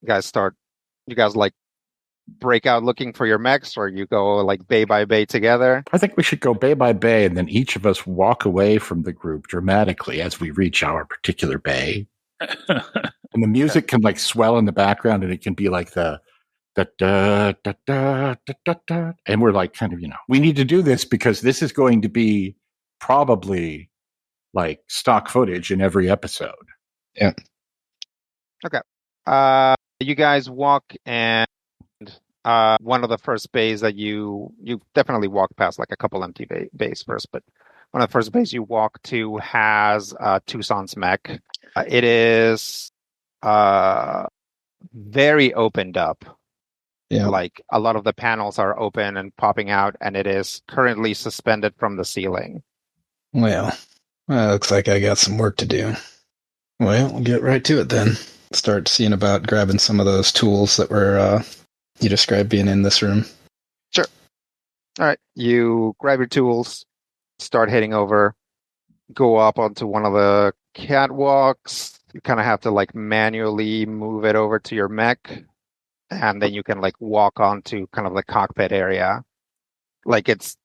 Speaker 2: You guys like break out looking for your mechs, or you go like bay by bay together?
Speaker 7: I think we should go bay by bay, and then each of us walk away from the group dramatically as we reach our particular bay. And the music can like swell in the background, and it can be like the da da da da da da da, and we're like kind of, we need to do this because this is going to be probably like stock footage in every episode.
Speaker 5: Yeah.
Speaker 2: Okay. You guys walk, and one of the first bays that you definitely walk past like a couple empty bays first, but one of the first bays you walk to has Tucson's mech. It is very opened up.
Speaker 5: Yeah.
Speaker 2: Like a lot of the panels are open and popping out, and it is currently suspended from the ceiling.
Speaker 5: Well, looks like I got some work to do. Well, we'll get right to it then. Start seeing about grabbing some of those tools that were you described being in this room.
Speaker 2: Sure. All right. You grab your tools, start heading over, go up onto one of the catwalks. You kind of have to like manually move it over to your mech, and then you can like walk onto kind of the cockpit area. Like it's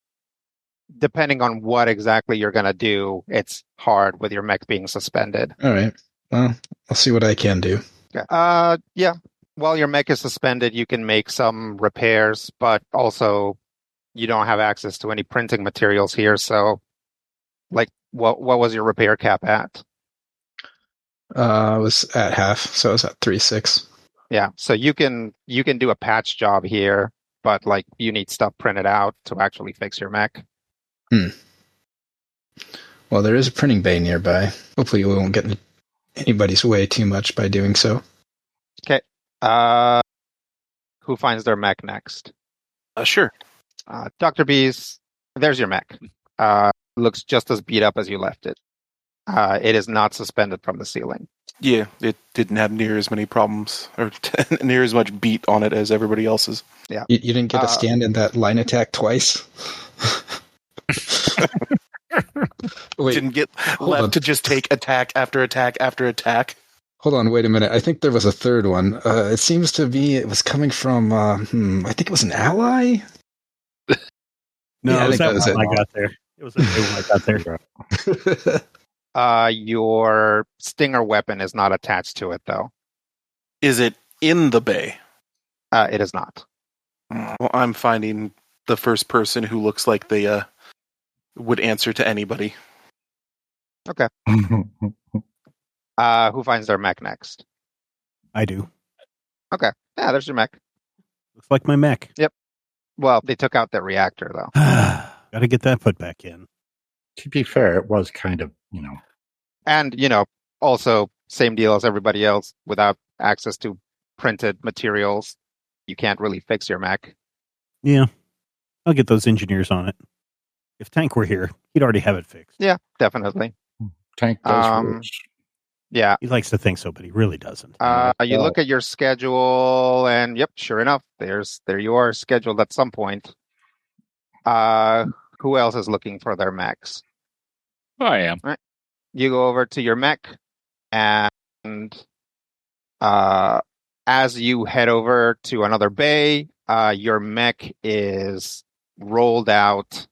Speaker 2: depending on what exactly you're going to do, it's hard with your mech being suspended.
Speaker 5: All right. Well, I'll see what I can do.
Speaker 2: Okay. Yeah. While your mech is suspended, you can make some repairs, but also you don't have access to any printing materials here. So, like, what was your repair cap at?
Speaker 5: I was at half, so I was at 3.6.
Speaker 2: Yeah. So you can do a patch job here, but like you need stuff printed out to actually fix your mech.
Speaker 5: Well, there is a printing bay nearby. Hopefully, we won't get in anybody's way too much by doing so.
Speaker 2: Okay. Who finds their mech next?
Speaker 6: Sure.
Speaker 2: Dr. Bees, there's your mech. Looks just as beat up as you left it. It is not suspended from the ceiling.
Speaker 6: Yeah, it didn't have near as many problems or near as much beat on it as everybody else's.
Speaker 2: Yeah.
Speaker 5: You didn't get to stand in that line attack twice? Wait,
Speaker 6: Didn't get left to just take attack after attack after attack.
Speaker 5: Hold on, wait a minute. I think there was a third one. It seems to be it was coming from, I think it was an ally?
Speaker 1: No,
Speaker 5: Yeah,
Speaker 1: it was
Speaker 5: I
Speaker 1: that
Speaker 5: think
Speaker 1: one I got there. It was that one I got there.
Speaker 2: Your stinger weapon is not attached to it, though.
Speaker 6: Is it in the bay?
Speaker 2: It is not.
Speaker 6: Well, I'm finding the first person who looks like they would answer to anybody.
Speaker 2: Okay. Who finds their mech next?
Speaker 1: I do.
Speaker 2: Okay. Yeah, there's your mech.
Speaker 1: Looks like my mech.
Speaker 2: Yep. Well, they took out the reactor, though.
Speaker 1: Got to get that put back in.
Speaker 7: To be fair, it was kind of,
Speaker 2: And, Also, same deal as everybody else. Without access to printed materials, you can't really fix your mech.
Speaker 1: Yeah. I'll get those engineers on it. If Tank were here, he'd already have it fixed.
Speaker 2: Yeah, definitely.
Speaker 7: Tank does first.
Speaker 2: Yeah.
Speaker 1: He likes to think so, but he really doesn't.
Speaker 2: You look at your schedule, and yep, sure enough, there you are, scheduled at some point. Who else is looking for their mechs?
Speaker 4: I am.
Speaker 2: Right. You go over to your mech, and as you head over to another bay, your mech is rolled out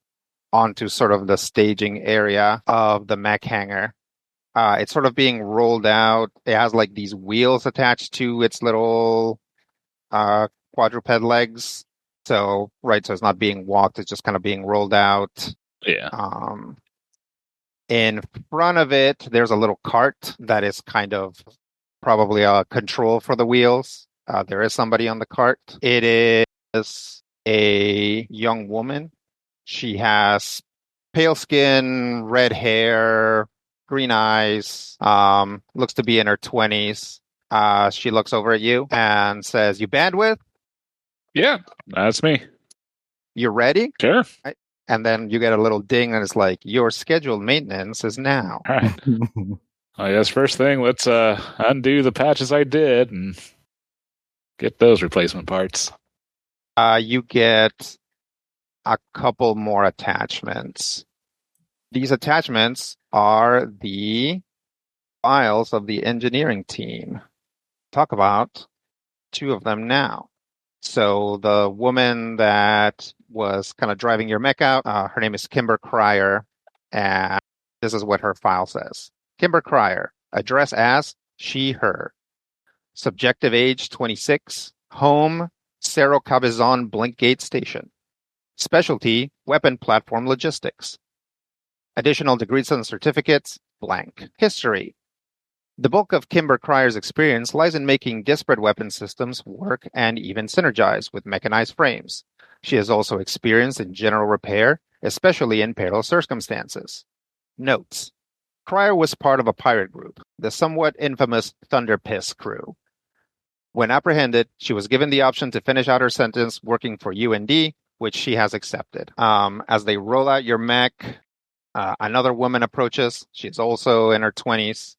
Speaker 2: onto sort of the staging area of the mech hangar. It's sort of being rolled out. It has like these wheels attached to its little quadruped legs. So it's not being walked. It's just kind of being rolled out.
Speaker 4: Yeah.
Speaker 2: In front of it, there's a little cart that is kind of probably a control for the wheels. There is somebody on the cart. It is a young woman. She has pale skin, red hair, green eyes, looks to be in her 20s. She looks over at you and says, "You bandwidth?
Speaker 4: Yeah, that's me.
Speaker 2: You ready?"
Speaker 4: Sure.
Speaker 2: And then you get a little ding and it's like, "Your scheduled maintenance is now."
Speaker 4: All right. I guess first thing, let's undo the patches I did and get those replacement parts.
Speaker 2: You get a couple more attachments. These attachments are the files of the engineering team. Talk about two of them now. So the woman that was kind of driving your mech out, her name is Kimber Cryer, and this is what her file says. Kimber Cryer, address as she, her. Subjective age 26, home Cerro Cabezon Blinkgate Station. Specialty, weapon platform logistics. Additional degrees and certificates, blank. History. The bulk of Kimber Cryer's experience lies in making disparate weapon systems work and even synergize with mechanized frames. She has also experience in general repair, especially in peril circumstances. Notes. Cryer was part of a pirate group, the somewhat infamous Thunder Piss crew. When apprehended, she was given the option to finish out her sentence working for UND, which she has accepted. As they roll out your mech, another woman approaches. She's also in her 20s.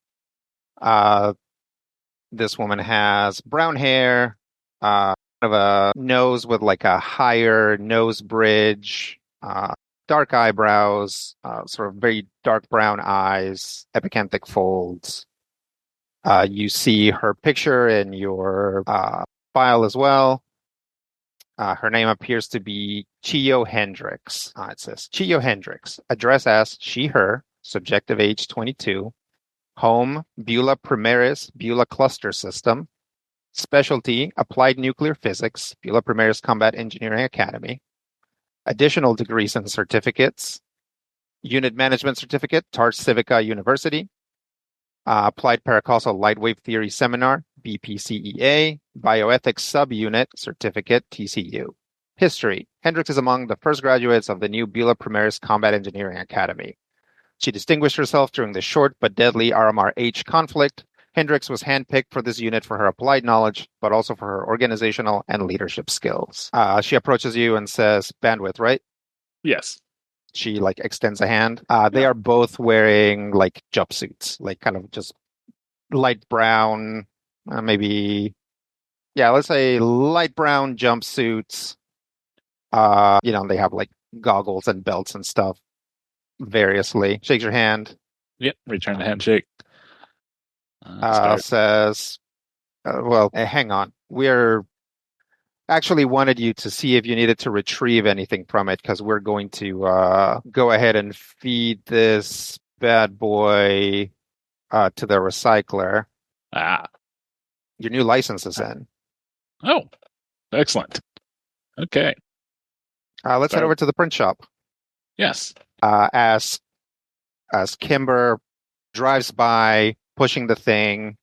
Speaker 2: This woman has brown hair, kind of a nose with like a higher nose bridge, dark eyebrows, sort of very dark brown eyes, epicanthic folds. You see her picture in your file as well. Her name appears to be Chio Hendricks. It says Chio Hendricks, address as she, her, subjective age 22, home Beulah Primaris Beulah Cluster System, specialty applied nuclear physics, Beulah Primaris Combat Engineering Academy, additional degrees and certificates, unit management certificate, Targe Civica University, applied paracausal light wave theory seminar, BPCEA, bioethics subunit certificate, TCU. History. Hendricks is among the first graduates of the new Beulah Primaris Combat Engineering Academy. She distinguished herself during the short but deadly RMR-H conflict. Hendricks was handpicked for this unit for her applied knowledge, but also for her organizational and leadership skills. She approaches you and says, bandwidth, right?
Speaker 4: Yes.
Speaker 2: She extends a hand. They are both wearing jumpsuits, kind of just light brown, maybe, let's say light brown jumpsuits. They have goggles and belts and stuff variously. Shakes your hand.
Speaker 4: Yep. Return the handshake.
Speaker 2: Says, hang on. We're actually wanted you to see if you needed to retrieve anything from it, because we're going to go ahead and feed this bad boy to the recycler. Your new license is in.
Speaker 4: Oh, excellent. Okay.
Speaker 2: Let's head over to the print shop.
Speaker 4: Yes.
Speaker 2: As Kimber drives by, pushing the thing,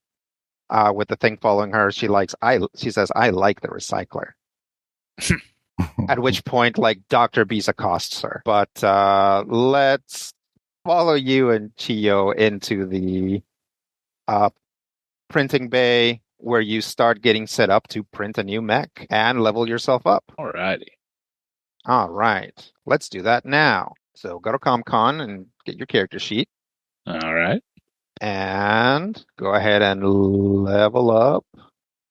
Speaker 2: with the thing following her, she says, "I like the recycler." At which point, Dr. Beast accosts her. But let's follow you and Chio into the printing bay where you start getting set up to print a new mech and level yourself up.
Speaker 4: Alrighty.
Speaker 2: All right, let's do that now. So go to ComCon and get your character sheet.
Speaker 4: All right.
Speaker 2: And go ahead and level up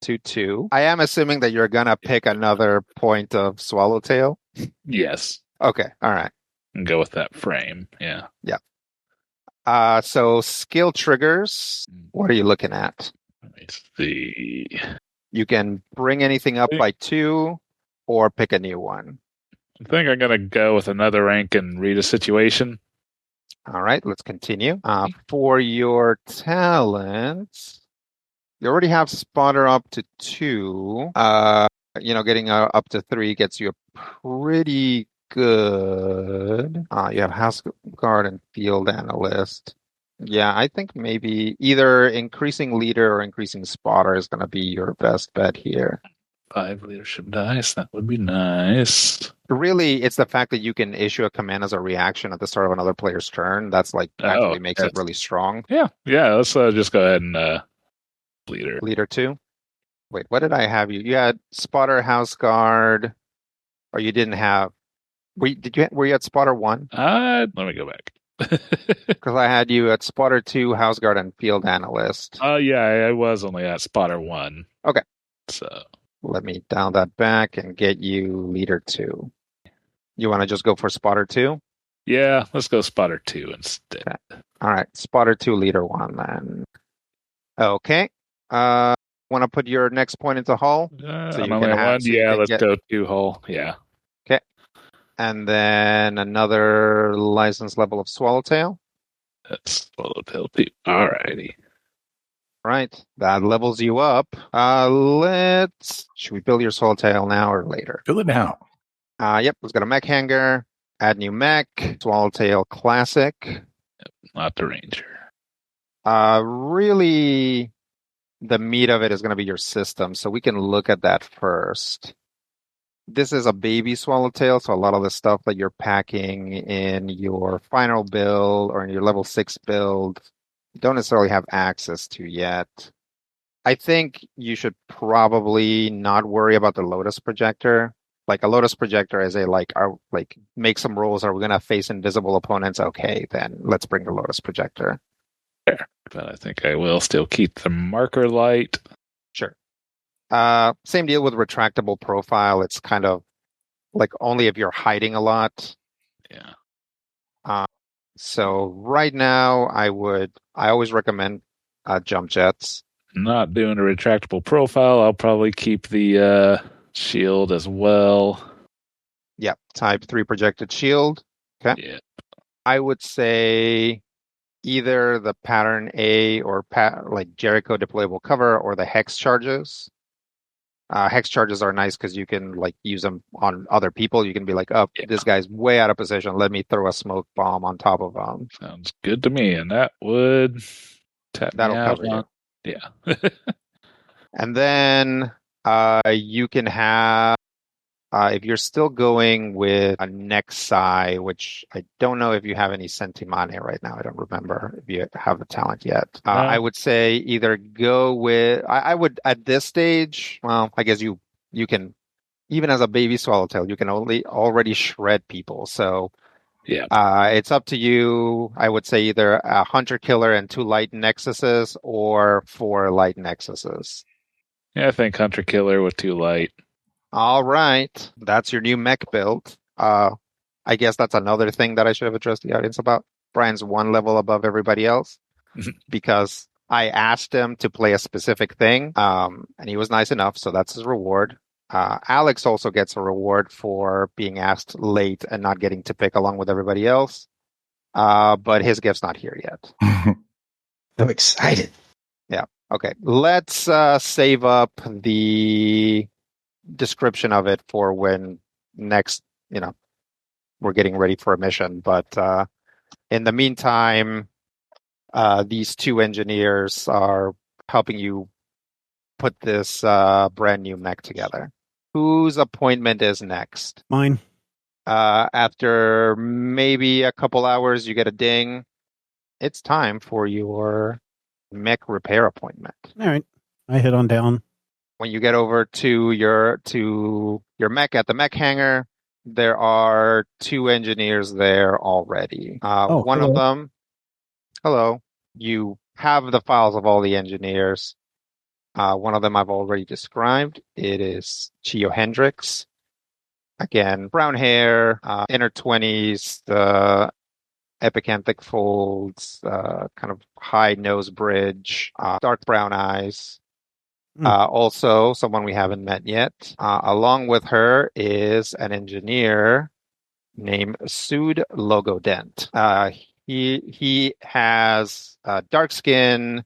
Speaker 2: to 2. I am assuming that you're going to pick another point of Swallowtail.
Speaker 4: Yes.
Speaker 2: Okay, all right.
Speaker 4: And go with that frame. Yeah.
Speaker 2: So skill triggers, what are you looking at?
Speaker 4: Let me see.
Speaker 2: You can bring anything up by 2 or pick a new one.
Speaker 4: I think I'm going to go with another rank and read a situation.
Speaker 2: All right, let's continue. For your talents, you already have spotter up to 2. Getting up to 3 gets you a pretty good. You have house guard and field analyst. Yeah, I think maybe either increasing leader or increasing spotter is going to be your best bet here.
Speaker 4: 5 leadership dice. That would be nice.
Speaker 2: Really, it's the fact that you can issue a command as a reaction at the start of another player's turn. That's actually makes it really strong.
Speaker 4: Yeah. Let's just go ahead and leader.
Speaker 2: Leader 2. Wait, what did I have you? You had spotter, house guard, or you didn't have? Were you at spotter 1?
Speaker 4: Let me go back.
Speaker 2: Because I had you at spotter 2, house guard, and field analyst.
Speaker 4: Oh yeah, I was only at spotter 1.
Speaker 2: Okay.
Speaker 4: So
Speaker 2: let me dial that back and get you leader 2. You want to just go for spotter 2?
Speaker 4: Yeah, let's go spotter 2 instead.
Speaker 2: Okay. All right, spotter 2, leader 1 then. Okay. Want to put your next point into hull?
Speaker 4: I'm only at 1. Yeah, let's go 2 hull. Yeah.
Speaker 2: Okay. And then another license level of Swallowtail.
Speaker 4: That's Swallowtail 2. Alrighty.
Speaker 2: Right. That levels you up. Should we build your Swallowtail now or later?
Speaker 7: Build it now.
Speaker 2: Yep. Let's go to mech hanger. Add new mech. Swallowtail classic.
Speaker 4: Yep, not the ranger.
Speaker 2: Really, the meat of it is going to be your system. So we can look at that first. This is a baby Swallowtail, so a lot of the stuff that you're packing in your final build or in your level 6 build, you don't necessarily have access to yet. I think you should probably not worry about the Lotus projector. Like a Lotus projector is make some rolls. Are we going to face invisible opponents? Okay, then let's bring the Lotus projector.
Speaker 4: Fair. But I think I will still keep the marker light.
Speaker 2: Sure. Same deal with retractable profile. It's kind of like only if you're hiding a lot.
Speaker 4: Yeah.
Speaker 2: So right now, I always recommend jump jets.
Speaker 4: Not doing a retractable profile. I'll probably keep the shield as well.
Speaker 2: Yep. Type 3 projected shield. Okay.
Speaker 4: Yeah.
Speaker 2: I would say either the pattern A or like Jericho deployable cover or the hex charges. Hex charges are nice because you can use them on other people. You can be like, this guy's way out of position. Let me throw a smoke bomb on top of him.
Speaker 4: Sounds good to me. And that would
Speaker 2: That'll cover you.
Speaker 4: Yeah.
Speaker 2: And then you can have, if you're still going with a Nexi, which I don't know if you have any Sentimane right now. I don't remember if you have the talent yet. I would say either go with, I would at this stage, well, I guess you can, even as a baby Swallowtail, you can already shred people. So
Speaker 4: yeah,
Speaker 2: it's up to you. I would say either a Hunter Killer and 2 light Nexuses or 4 light Nexuses.
Speaker 4: Yeah, I think Hunter Killer with 2 light.
Speaker 2: All right. That's your new mech build. I guess that's another thing that I should have addressed the audience about. Brian's 1 level above everybody else because I asked him to play a specific thing, and he was nice enough, so that's his reward. Alex also gets a reward for being asked late and not getting to pick along with everybody else, but his gift's not here yet.
Speaker 5: I'm excited.
Speaker 2: Yeah. Okay. Let's save up the description of it for when next, we're getting ready for a mission. But in the meantime, these 2 engineers are helping you put this brand new mech together. Whose appointment is next?
Speaker 1: Mine.
Speaker 2: After maybe a couple hours, you get a ding. It's time for your mech repair appointment.
Speaker 1: All right. I head on down.
Speaker 2: When you get over to your mech at the mech hangar, there are 2 engineers there already. One
Speaker 1: hello.
Speaker 2: of them, hello. You have the files of all the engineers. One of them I've already described. It is Chio Hendricks. Again, brown hair, inner 20s, the epicanthic folds, kind of high nose bridge, dark brown eyes. Also, someone we haven't met yet. Along with her is an engineer named Sud Logodent. He has dark skin,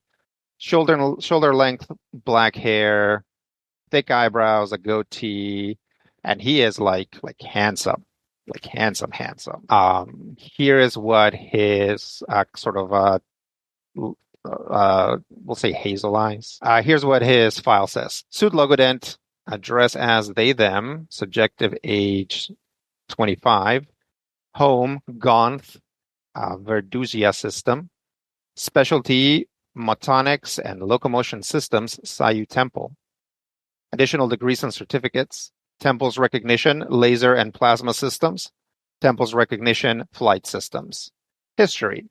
Speaker 2: shoulder length black hair, thick eyebrows, a goatee, and he is like handsome. Like handsome. Here is what his sort of we'll say hazel eyes. Here's what his file says. Sud Logodent, address as they, them, subjective age 25, home, Gonth, Verdusia system, specialty, motonics and locomotion systems, Sayu Temple. Additional degrees and certificates, Temple's recognition, laser and plasma systems, Temple's recognition, flight systems. History.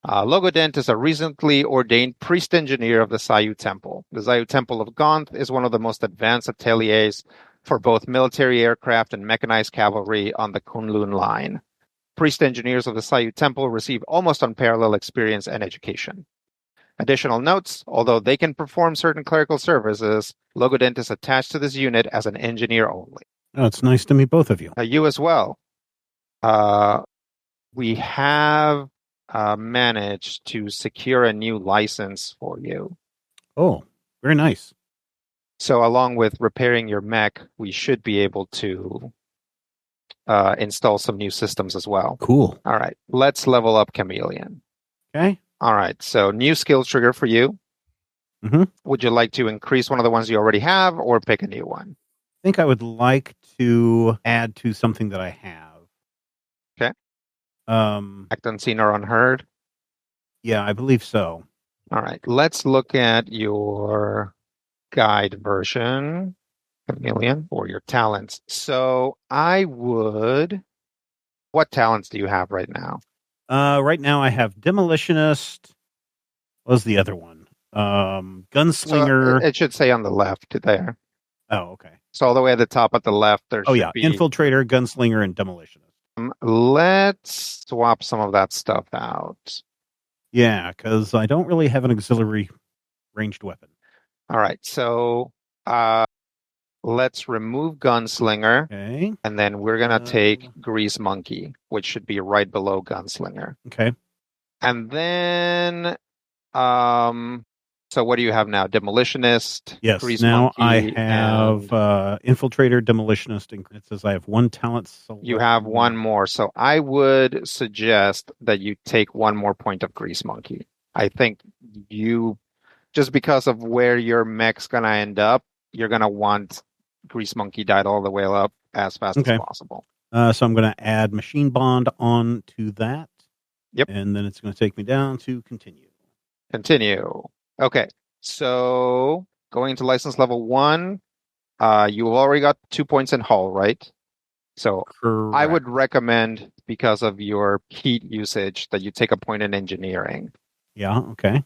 Speaker 2: Logodent is a recently ordained priest engineer of the Sayu Temple. The Sayu Temple of Gonth is one of the most advanced ateliers for both military aircraft and mechanized cavalry on the Kunlun line. Priest engineers of the Sayu Temple receive almost unparalleled experience and education. Additional notes, although they can perform certain clerical services, Logodent is attached to this unit as an engineer only.
Speaker 1: Oh, it's nice to meet both of you.
Speaker 2: You as well. We have managed to secure a new license for you.
Speaker 1: Oh, very nice.
Speaker 2: So along with repairing your mech, we should be able to install some new systems as well.
Speaker 1: Cool.
Speaker 2: All right, let's level up Chameleon.
Speaker 1: Okay.
Speaker 2: All right, so new skill trigger for you.
Speaker 1: Mm-hmm.
Speaker 2: Would you like to increase one of the ones you already have or pick a new one?
Speaker 1: I think I would like to add to something that I have.
Speaker 2: Okay. Act unseen or unheard?
Speaker 1: Yeah, I believe so.
Speaker 2: All right, let's look at your guide version, Chameleon, or your talents. So what talents do you have right now?
Speaker 1: Right now I have Demolitionist. What was the other one? Gunslinger.
Speaker 2: So it should say on the left there.
Speaker 1: Oh, okay.
Speaker 2: So all the way at the top at the left, there should be...
Speaker 1: Infiltrator, Gunslinger, and Demolitionist.
Speaker 2: Let's swap some of that stuff out.
Speaker 1: Yeah, because I don't really have an auxiliary ranged weapon.
Speaker 2: All right, so let's remove Gunslinger.
Speaker 1: Okay.
Speaker 2: And then we're going to take Grease Monkey, which should be right below Gunslinger.
Speaker 1: Okay.
Speaker 2: And then, so what do you have now? Demolitionist?
Speaker 1: Yes,
Speaker 2: Grease
Speaker 1: now
Speaker 2: Monkey,
Speaker 1: I have Infiltrator, Demolitionist, and it says I have one talent.
Speaker 2: You have one more. So I would suggest that you take one more point of Grease Monkey. I think just because of where your mech's going to end up, you're going to want Grease Monkey died all the way up as fast as possible.
Speaker 1: So I'm going to add Machine Bond on to that.
Speaker 2: Yep.
Speaker 1: And then it's going to take me down to continue.
Speaker 2: Continue. Okay. So going into license level 1, you've already got 2 points in hull, right? So
Speaker 1: Correct.
Speaker 2: I would recommend, because of your heat usage, that you take a point in engineering.
Speaker 1: Yeah. Okay.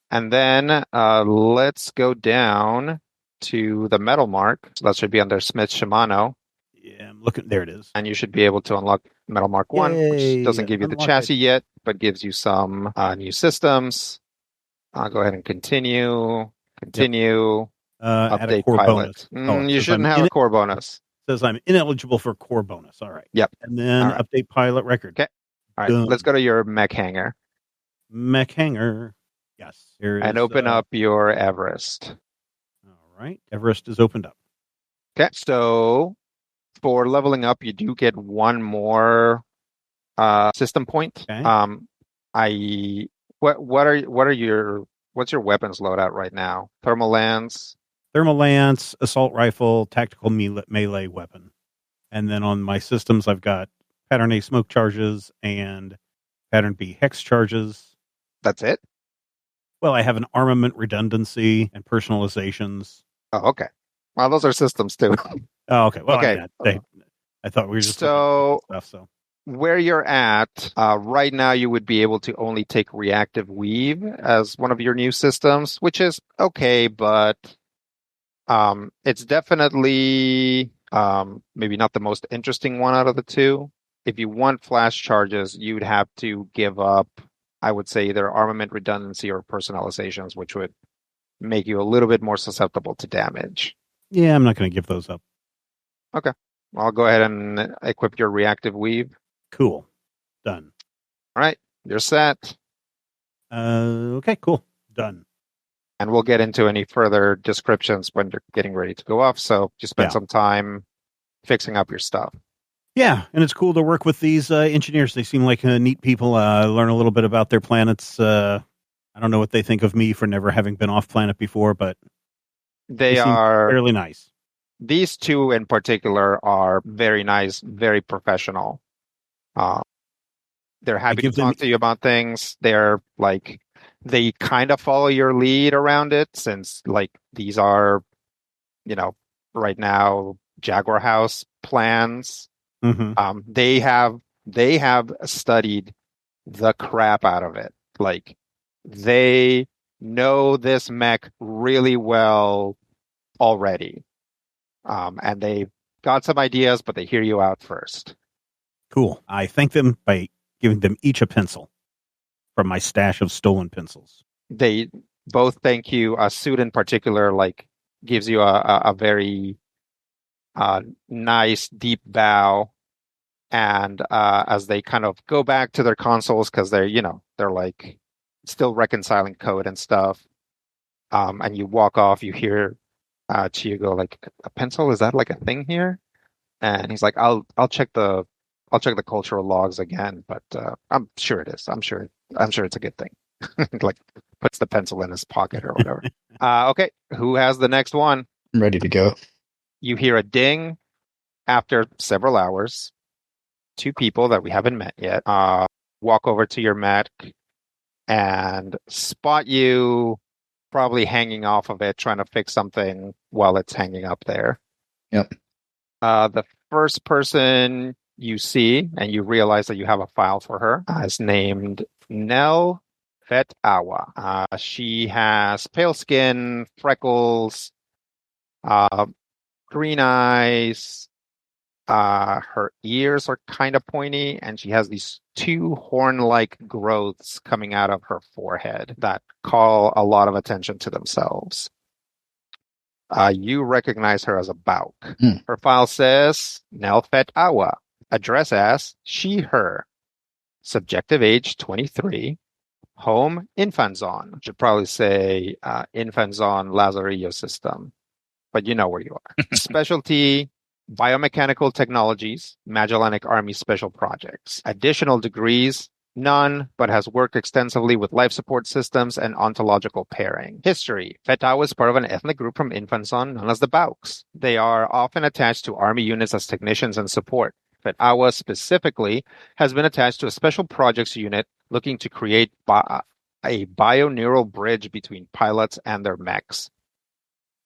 Speaker 2: And then let's go down to the metal mark. So that should be under Smith Shimano.
Speaker 1: Yeah, I'm looking. There it is.
Speaker 2: And you should be able to unlock Metal Mark 1, which doesn't give you the chassis yet, but gives you some new systems. I'll go ahead and continue. Continue.
Speaker 1: Add a
Speaker 2: Update
Speaker 1: core
Speaker 2: pilot.
Speaker 1: bonus.
Speaker 2: You shouldn't have a core bonus.
Speaker 1: Says I'm ineligible for core bonus. All right.
Speaker 2: Yep.
Speaker 1: And then update pilot record.
Speaker 2: Okay. All right. Let's go to your mech hangar.
Speaker 1: Mech hangar. Yes.
Speaker 2: And open up your Everest.
Speaker 1: All right. Everest is opened up.
Speaker 2: Okay. So for leveling up, you do get one more system point.
Speaker 1: Okay.
Speaker 2: What's your weapons loadout right now? Thermal lance,
Speaker 1: assault rifle, tactical melee weapon. And then on my systems, I've got pattern A smoke charges and pattern B hex charges.
Speaker 2: That's it?
Speaker 1: Well, I have an armament redundancy and personalizations.
Speaker 2: Oh, okay. Well, those are systems too.
Speaker 1: Oh, okay. Well,
Speaker 2: Okay.
Speaker 1: I thought we were just
Speaker 2: So-
Speaker 1: looking at stuff. So
Speaker 2: Where you're at right now, you would be able to only take reactive weave as one of your new systems, which is okay, but it's definitely maybe not the most interesting one out of the two. If you want flash charges, you'd have to give up, I would say, either armament redundancy or personalizations, which would make you a little bit more susceptible to damage.
Speaker 1: yeah, I'm not going to give those up.
Speaker 2: I'll go ahead and equip your reactive weave.
Speaker 1: Cool. Done.
Speaker 2: All right, you're set.
Speaker 1: Okay, cool. Done.
Speaker 2: And we'll get into any further descriptions when you're getting ready to go off. So just spend
Speaker 1: Yeah.
Speaker 2: some time fixing up your stuff.
Speaker 1: Yeah, and it's cool to work with these engineers. They seem like neat people. Learn a little bit about their planets. I don't know what they think of me for never having been off planet before, but
Speaker 2: They
Speaker 1: seem
Speaker 2: are,
Speaker 1: fairly nice.
Speaker 2: these two in particular are very nice, very professional. They're happy to
Speaker 1: give them-
Speaker 2: talk to you about things. They're like, they kind of follow your lead around it since like these are, right now Jaguar House plans.
Speaker 1: Hmm.
Speaker 2: They have studied the crap out of it. Like they know this mech really well already. And they've got some ideas, but they hear you out first.
Speaker 1: Cool. I thank them by giving them each a pencil from my stash of stolen pencils.
Speaker 2: They both thank you. A suit in particular, like, gives you a very nice, deep bow. And as they kind of go back to their consoles, because they're like still reconciling code and stuff. And you walk off, you hear Chiyo go like, "A pencil? Is that like a thing here?" And he's like, "I'll check the cultural logs again, but I'm sure it is. I'm sure it's a good thing." Like puts the pencil in his pocket or whatever. Okay, who has the next one?
Speaker 5: I'm ready to go.
Speaker 2: You hear a ding after several hours. Two people that we haven't met yet walk over to your mech and spot you probably hanging off of it, trying to fix something while it's hanging up there.
Speaker 5: Yep.
Speaker 2: The first person you see, and you realize that you have a file for her, is named Nell Fetawa. She has pale skin, freckles, green eyes. Her ears are kind of pointy, and she has these two horn-like growths coming out of her forehead that call a lot of attention to themselves. You recognize her as a Bauk. Her file says Nelfet Awa. Address as she, her. Subjective age 23. Home Infanzon. Should probably say Infanzon Lazarillo system. But you know where you are. Specialty biomechanical technologies, Magellanic Army special projects. Additional degrees, none, but has worked extensively with life support systems and ontological pairing. History. Fetau is part of an ethnic group from Infanzon known as the Bauks. They are often attached to army units as technicians and support. Fetawa specifically has been attached to a special projects unit looking to create a bioneural bridge between pilots and their mechs.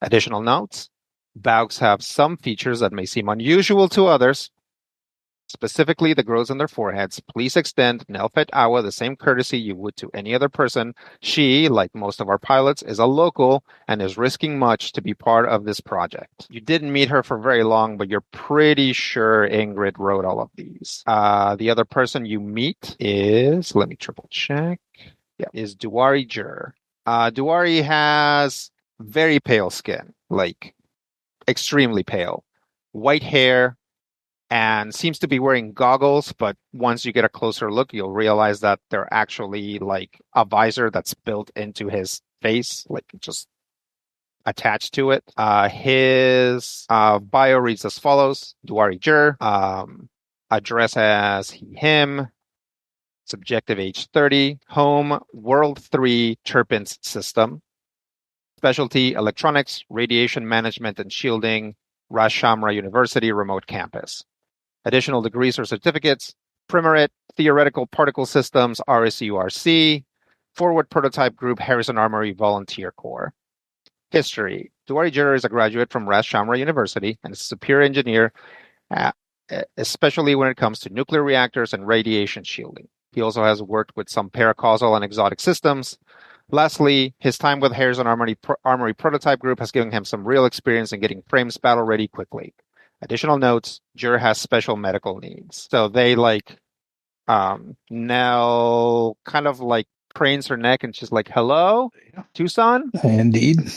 Speaker 2: Additional notes. Bauks have some features that may seem unusual to others, specifically the growths in their foreheads. Please extend Nelfet Awa the same courtesy you would to any other person. She, like most of our pilots, is a local and is risking much to be part of this project. You didn't meet her for very long, but you're pretty sure Ingrid wrote all of these. The other person you meet is, let me triple check, is Duari Jur. Duari has very pale skin, like extremely pale, white hair, and seems to be wearing goggles, but once you get a closer look, you'll realize that they're actually like a visor that's built into his face, like just attached to it. His bio reads as follows: Duari Jur, address as he, him, subjective age 30, home, World 3 Turpins system. Specialty, electronics, radiation management and shielding, Ras Shamra University remote campus. Additional degrees or certificates, Primarit, theoretical particle systems, RSURC, Forward Prototype Group, Harrison Armory Volunteer Corps. History. Duari Jura is a graduate from Ras Shamra University and is a superior engineer, especially when it comes to nuclear reactors and radiation shielding. He also has worked with some paracausal and exotic systems. Lastly, his time with Harrison Armory Prototype Group has given him some real experience in getting frames battle ready quickly. Additional notes, Jura has special medical needs. So they Nell kind of cranes her neck and she's like, hello, Tucson?
Speaker 5: Indeed.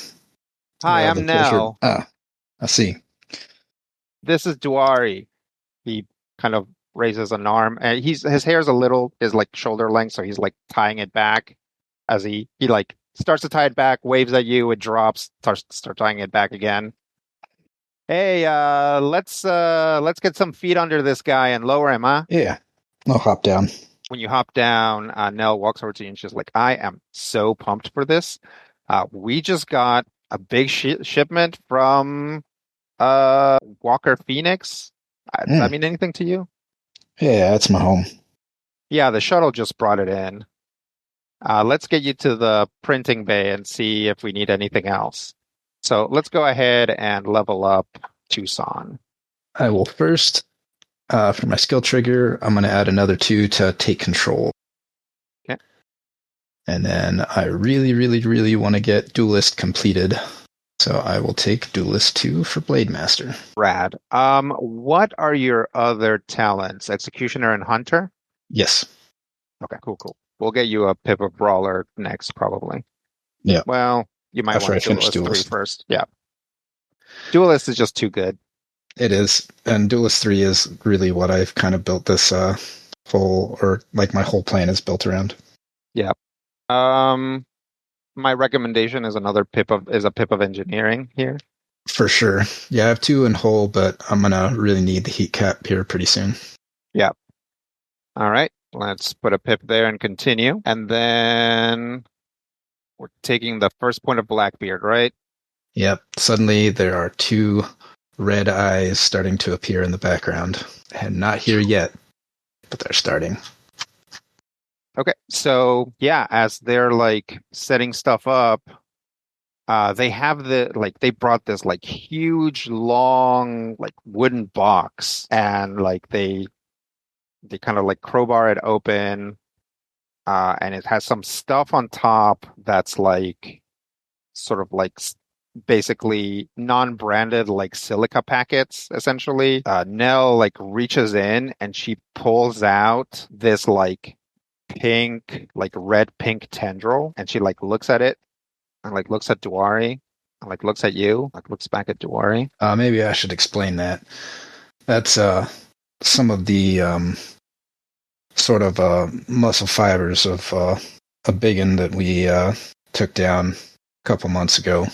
Speaker 2: Hi, I'm Nell.
Speaker 5: I see.
Speaker 2: This is Duari. He kind of raises an arm, and his hair is shoulder length, so he's tying it back as he starts to tie it back, waves at you, it drops, start tying it back again. Hey, let's get some feet under this guy and lower him, huh?
Speaker 5: Yeah, I'll hop down.
Speaker 2: When you hop down, Nell walks over to you and she's like, I am so pumped for this. We just got a big shipment from Walker Phoenix. Does that mean anything to you?
Speaker 5: Yeah, that's my home.
Speaker 2: Yeah, the shuttle just brought it in. Let's get you to the printing bay and see if we need anything else. So let's go ahead and level up Tucson.
Speaker 5: I will first, for my skill trigger, I'm going to add another 2 to take control.
Speaker 2: Okay.
Speaker 5: And then I really, really, really want to get Duelist completed. So I will take Duelist 2 for Blade Master.
Speaker 2: Rad. What are your other talents? Executioner and Hunter?
Speaker 5: Yes.
Speaker 2: Okay, cool. We'll get you a Pip of Brawler next, probably.
Speaker 5: Yeah.
Speaker 2: Well, you might
Speaker 5: After
Speaker 2: want to
Speaker 5: finish
Speaker 2: Duelist 3 first. Yeah. Duelist is just too good.
Speaker 5: It is. And Duelist 3 is really what I've kind of built this my whole plan is built around.
Speaker 2: Yeah. My recommendation is a Pip of Engineering here.
Speaker 5: For sure. Yeah, I have 2 in hull, but I'm going to really need the heat cap here pretty soon.
Speaker 2: Yeah. All right. Let's put a Pip there and continue. And then we're taking the first point of Blackbeard, right?
Speaker 5: Yep. Suddenly there are 2 red eyes starting to appear in the background. And not here yet, but they're starting.
Speaker 2: Okay, so yeah, as they're setting stuff up, they have they brought this huge long wooden box, and they kind of crowbar it open, and it has some stuff on top that's basically non-branded silica packets essentially. Nell reaches in and she pulls out this pink, red pink tendril, and she looks at it and looks at Duari and looks at you, looks back at Duari.
Speaker 5: Maybe I should explain that. That's some of the sort of muscle fibers of a biggin that we took down a couple months ago.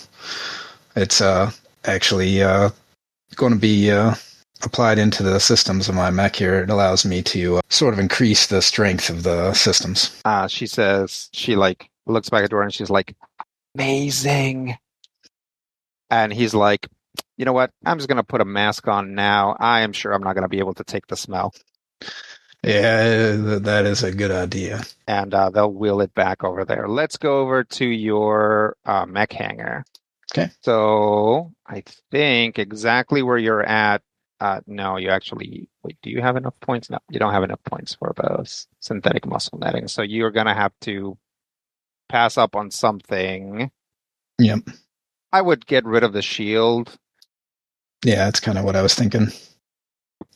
Speaker 5: It's actually going to be applied into the systems of my mech here. It allows me to sort of increase the strength of the systems.
Speaker 2: She says, she looks back at Duari and she's like, amazing. And he's like, you know what? I'm just going to put a mask on now. I am sure I'm not going to be able to take the smell.
Speaker 5: Yeah, that is a good idea.
Speaker 2: And they'll wheel it back over there. Let's go over to your mech hangar.
Speaker 5: Okay.
Speaker 2: So I think exactly where you're at. No, you actually... Wait, do you have enough points? No, you don't have enough points for the synthetic muscle netting. So you're going to have to pass up on something.
Speaker 5: Yep.
Speaker 2: I would get rid of the shield.
Speaker 5: Yeah, that's kind of what I was thinking.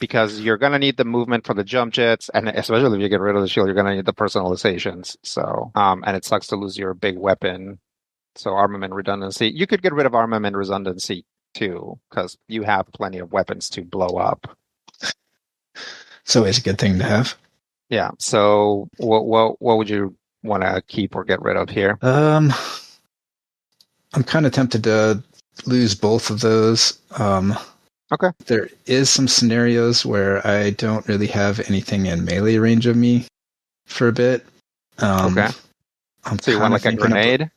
Speaker 2: Because you're going to need the movement for the jump jets, and especially if you get rid of the shield, you're going to need the personalizations. So, and it sucks to lose your big weapon. So armament redundancy. You could get rid of armament redundancy too, because you have plenty of weapons to blow up.
Speaker 5: It's always a good thing to have.
Speaker 2: Yeah. So what would you want to keep or get rid of here?
Speaker 5: I'm kind of tempted to lose both of those.
Speaker 2: Okay.
Speaker 5: There is some scenarios where I don't really have anything in melee range of me for a bit.
Speaker 2: Okay. So you want a grenade?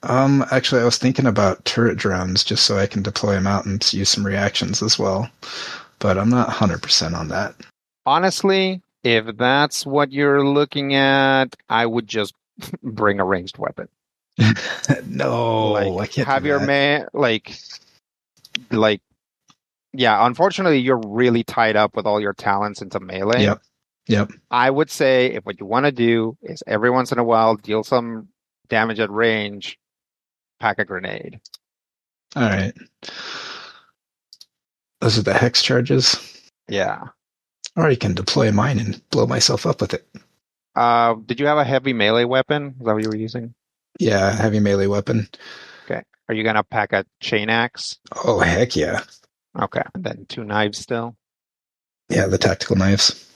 Speaker 5: Actually, I was thinking about turret drones just so I can deploy them out and use some reactions as well. But I'm not 100% on that.
Speaker 2: Honestly, if that's what you're looking at, I would just bring a ranged weapon.
Speaker 5: No, I
Speaker 2: Like
Speaker 5: can't
Speaker 2: have
Speaker 5: do
Speaker 2: your
Speaker 5: that.
Speaker 2: man yeah, unfortunately you're really tied up with all your talents into melee.
Speaker 5: Yep.
Speaker 2: I would say if what you want to do is every once in a while deal some damage at range, pack a grenade.
Speaker 5: All right. Those are the hex charges.
Speaker 2: Yeah.
Speaker 5: Or I can deploy mine and blow myself up with it.
Speaker 2: Did you have a heavy melee weapon? Is that what you were using?
Speaker 5: Yeah, heavy melee weapon.
Speaker 2: Okay. Are you gonna pack a chain axe?
Speaker 5: Oh, heck yeah.
Speaker 2: Okay. And then 2 knives still.
Speaker 5: Yeah, the tactical knives.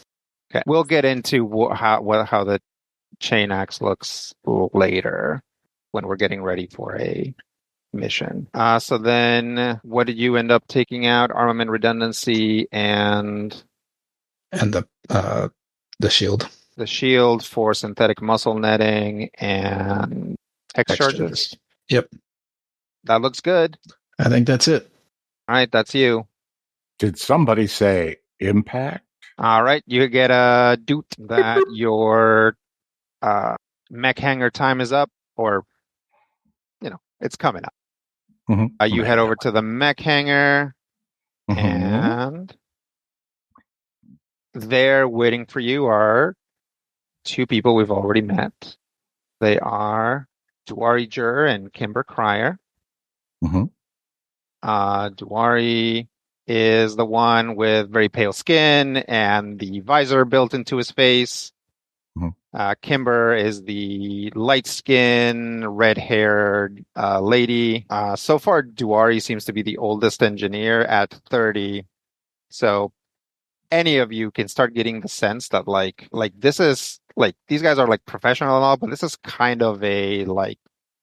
Speaker 2: Okay. We'll get into how the chain axe looks later when we're getting ready for a mission. So then what did you end up taking out? Armament redundancy and
Speaker 5: the shield.
Speaker 2: the shield for synthetic muscle netting and hex charges.
Speaker 5: Yep.
Speaker 2: That looks good.
Speaker 5: I think that's it.
Speaker 2: All right, that's you.
Speaker 7: Did somebody say impact?
Speaker 2: All right, you get a doot that your mech hangar time is up, or it's coming up.
Speaker 7: Mm-hmm.
Speaker 2: You head over to the mech hangar,
Speaker 7: Mm-hmm.
Speaker 2: and there waiting for you are 2 people we've already met. They are Duari Jur and Kimber Cryer.
Speaker 7: Mm-hmm.
Speaker 2: Duari is the one with very pale skin and the visor built into his face.
Speaker 7: Mm-hmm.
Speaker 2: Kimber is the light skin, red-haired lady. So far, Duari seems to be the oldest engineer at 30. So any of you can start getting the sense that like this is like these guys are like professional and all, but this is kind of a like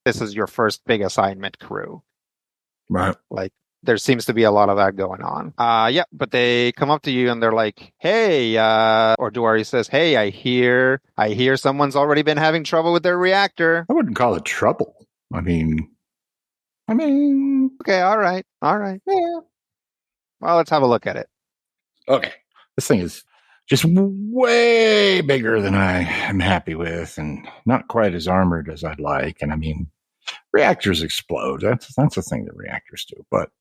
Speaker 2: this is your first big assignment crew.
Speaker 7: Right.
Speaker 2: Like there seems to be a lot of that going on. Yeah, but they come up to you and they're like, "Hey," or Duari says, "Hey, I hear someone's already been having trouble with their reactor."
Speaker 7: I wouldn't call it trouble. I mean,
Speaker 2: Okay, all right.
Speaker 7: yeah.
Speaker 2: Well, let's have a look at it.
Speaker 7: Okay. This thing is just way bigger than I am happy with and not quite as armored as I'd like. And I mean, reactors explode. That's the thing that reactors do. But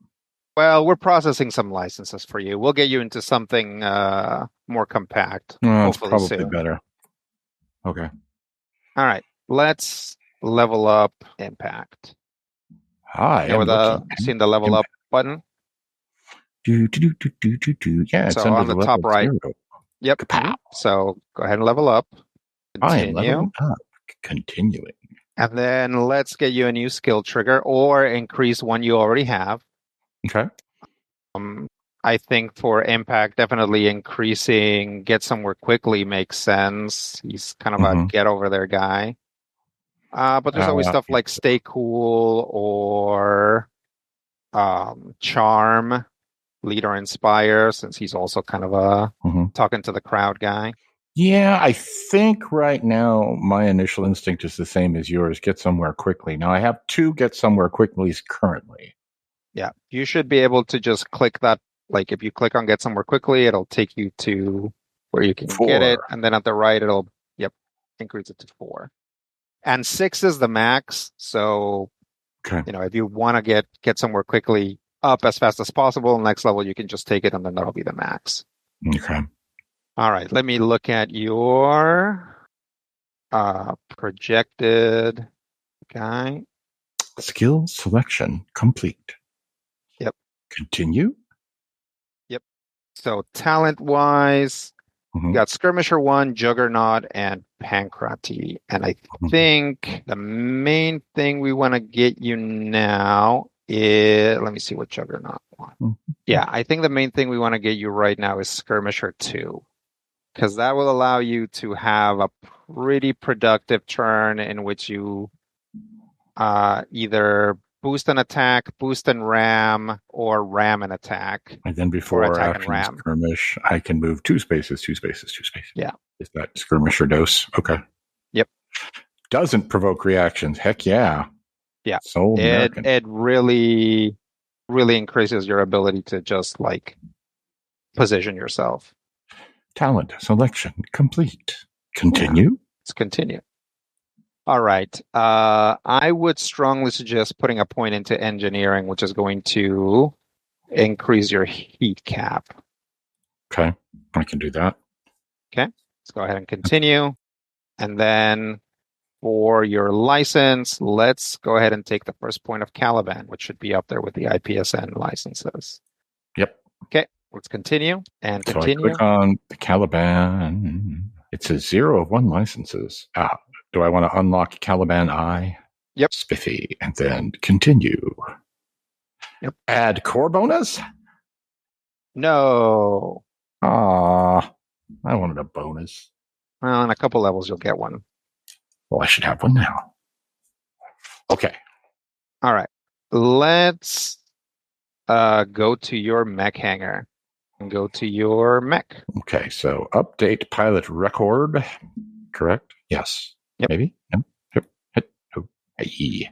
Speaker 2: Well, we're processing some licenses for you. We'll get you into something more compact.
Speaker 7: it's
Speaker 2: Hopefully
Speaker 7: probably
Speaker 2: soon.
Speaker 7: better. Okay.
Speaker 2: All right. Let's level up impact.
Speaker 7: Hi.
Speaker 2: Seen the level up button?
Speaker 7: Yeah, it's
Speaker 2: So
Speaker 7: under
Speaker 2: on the top
Speaker 7: level
Speaker 2: right.
Speaker 7: 0.
Speaker 2: Yep.
Speaker 7: Kapow.
Speaker 2: So go ahead and level up.
Speaker 7: I am
Speaker 2: Continue.
Speaker 7: leveling up. Continuing.
Speaker 2: And then let's get you a new skill trigger or increase one you already have.
Speaker 7: Okay.
Speaker 2: I think for impact, definitely increasing get somewhere quickly makes sense. He's kind of a get over there guy. But there's always stuff like stay cool or charm, lead or inspire, since he's also kind of a talking to the crowd guy.
Speaker 7: Yeah, I think right now my initial instinct is the same as yours. Get somewhere quickly. Now I have 2 get somewhere quickly currently.
Speaker 2: Yeah, you should be able to just click that. Like if you click on get somewhere quickly, it'll take you to where you can
Speaker 7: 4.
Speaker 2: get it. And then at the right, it'll, increase it to 4. And 6 is the max. So, if you want to get somewhere quickly up as fast as possible, next level, you can just take it and then that'll be the max.
Speaker 7: Okay.
Speaker 2: All right, let me look at your projected guy.
Speaker 7: Skill selection complete.
Speaker 2: Yep.
Speaker 7: Continue.
Speaker 2: Yep. So talent-wise, you got Skirmisher 1, Juggernaut, and Pancrati. And I think the main thing we want to get you now is... Let me see what Juggernaut wants. Yeah, I think the main thing we want to get you right now is Skirmisher 2. Because that will allow you to have a pretty productive turn in which you either boost an attack, boost and ram, or ram an attack.
Speaker 7: And then before or after the skirmish, I can move 2 spaces, 2 spaces, 2 spaces.
Speaker 2: Yeah.
Speaker 7: Is that skirmisher dose? Okay.
Speaker 2: Yep.
Speaker 7: Doesn't provoke reactions. Heck yeah.
Speaker 2: Yeah.
Speaker 7: So
Speaker 2: it really, really increases your ability to just like position yourself.
Speaker 7: Talent selection complete. Continue.
Speaker 2: Let's continue. All right. I would strongly suggest putting a point into engineering, which is going to increase your heat cap.
Speaker 7: Okay, I can do that.
Speaker 2: Okay, let's go ahead and continue. And then for your license, let's go ahead and take the first point of Caliban, which should be up there with the IPSN licenses.
Speaker 7: Yep.
Speaker 2: Okay, let's continue and
Speaker 7: So I
Speaker 2: continue.
Speaker 7: click on the Caliban. It says 0 of 1 licenses. Do I want to unlock Caliban I?
Speaker 2: Yep.
Speaker 7: Spiffy. And then continue.
Speaker 2: Yep.
Speaker 7: Add core bonus?
Speaker 2: No.
Speaker 7: I wanted a bonus.
Speaker 2: Well, in a couple levels, you'll get one.
Speaker 7: Well, I should have one now. Okay.
Speaker 2: All right. Let's go to your mech hangar and go to your mech.
Speaker 7: Okay, so update pilot record. Correct? Yes.
Speaker 2: Yep.
Speaker 7: Maybe? Yep. Oh, hey.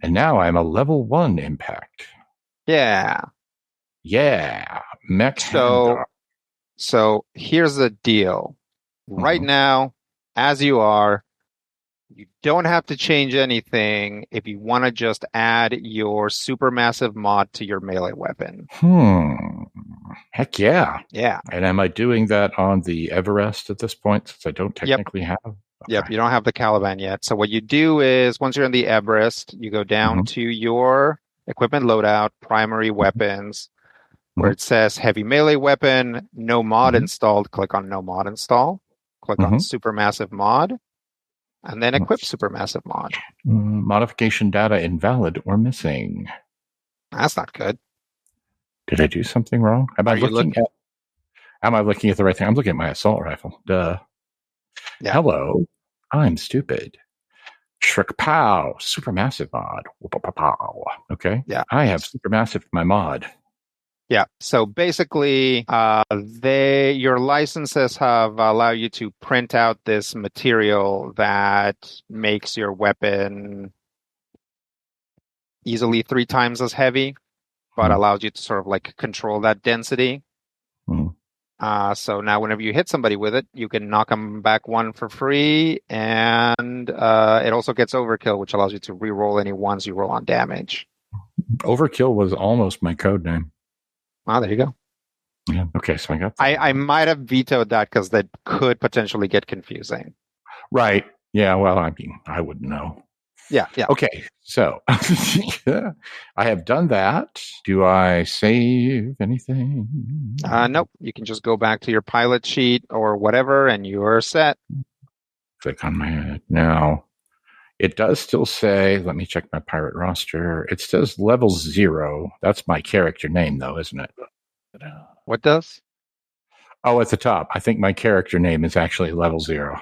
Speaker 7: And now I'm a level 1 impact.
Speaker 2: Yeah.
Speaker 7: Yeah. Mech hangar.
Speaker 2: So here's the deal. Right now, as you are, you don't have to change anything if you want to just add your supermassive mod to your melee weapon.
Speaker 7: Heck yeah.
Speaker 2: Yeah.
Speaker 7: And am I doing that on the Everest at this point, since I don't technically have? Okay.
Speaker 2: Yep, you don't have the Caliban yet. So what you do is, once you're in the Everest, you go down to your equipment loadout, primary weapons, where it says heavy melee weapon, no mod installed. Click on no mod install. Click on supermassive mod. And then equip supermassive mod.
Speaker 7: Modification data invalid or missing.
Speaker 2: That's not good.
Speaker 7: Did I do something wrong? Am I looking at the right thing? I'm looking at my assault rifle. Duh.
Speaker 2: Yeah.
Speaker 7: Hello. I'm stupid. Shrek pow. Supermassive mod. Whoop-a-pow. Okay.
Speaker 2: Yeah.
Speaker 7: I have supermassive my mod.
Speaker 2: Yeah. So basically, your licenses have allowed you to print out this material that makes your weapon easily 3 times as heavy, but allows you to sort of like control that density. So now whenever you hit somebody with it, you can knock them back 1 for free, and it also gets overkill, which allows you to re-roll any ones you roll on damage.
Speaker 7: Overkill was almost my code name.
Speaker 2: Ah, there you go.
Speaker 7: Yeah. Okay, so I got that.
Speaker 2: I might have vetoed that because that could potentially get confusing.
Speaker 7: Right. Yeah, well, I mean, I wouldn't know.
Speaker 2: Yeah.
Speaker 7: Okay, so I have done that. Do I save anything?
Speaker 2: Nope. You can just go back to your pilot sheet or whatever, and you're set.
Speaker 7: Click on my head. Now, it does still say, let me check my pirate roster. It says level 0. That's my character name, though, isn't it?
Speaker 2: What does?
Speaker 7: Oh, at the top. I think my character name is actually level 0.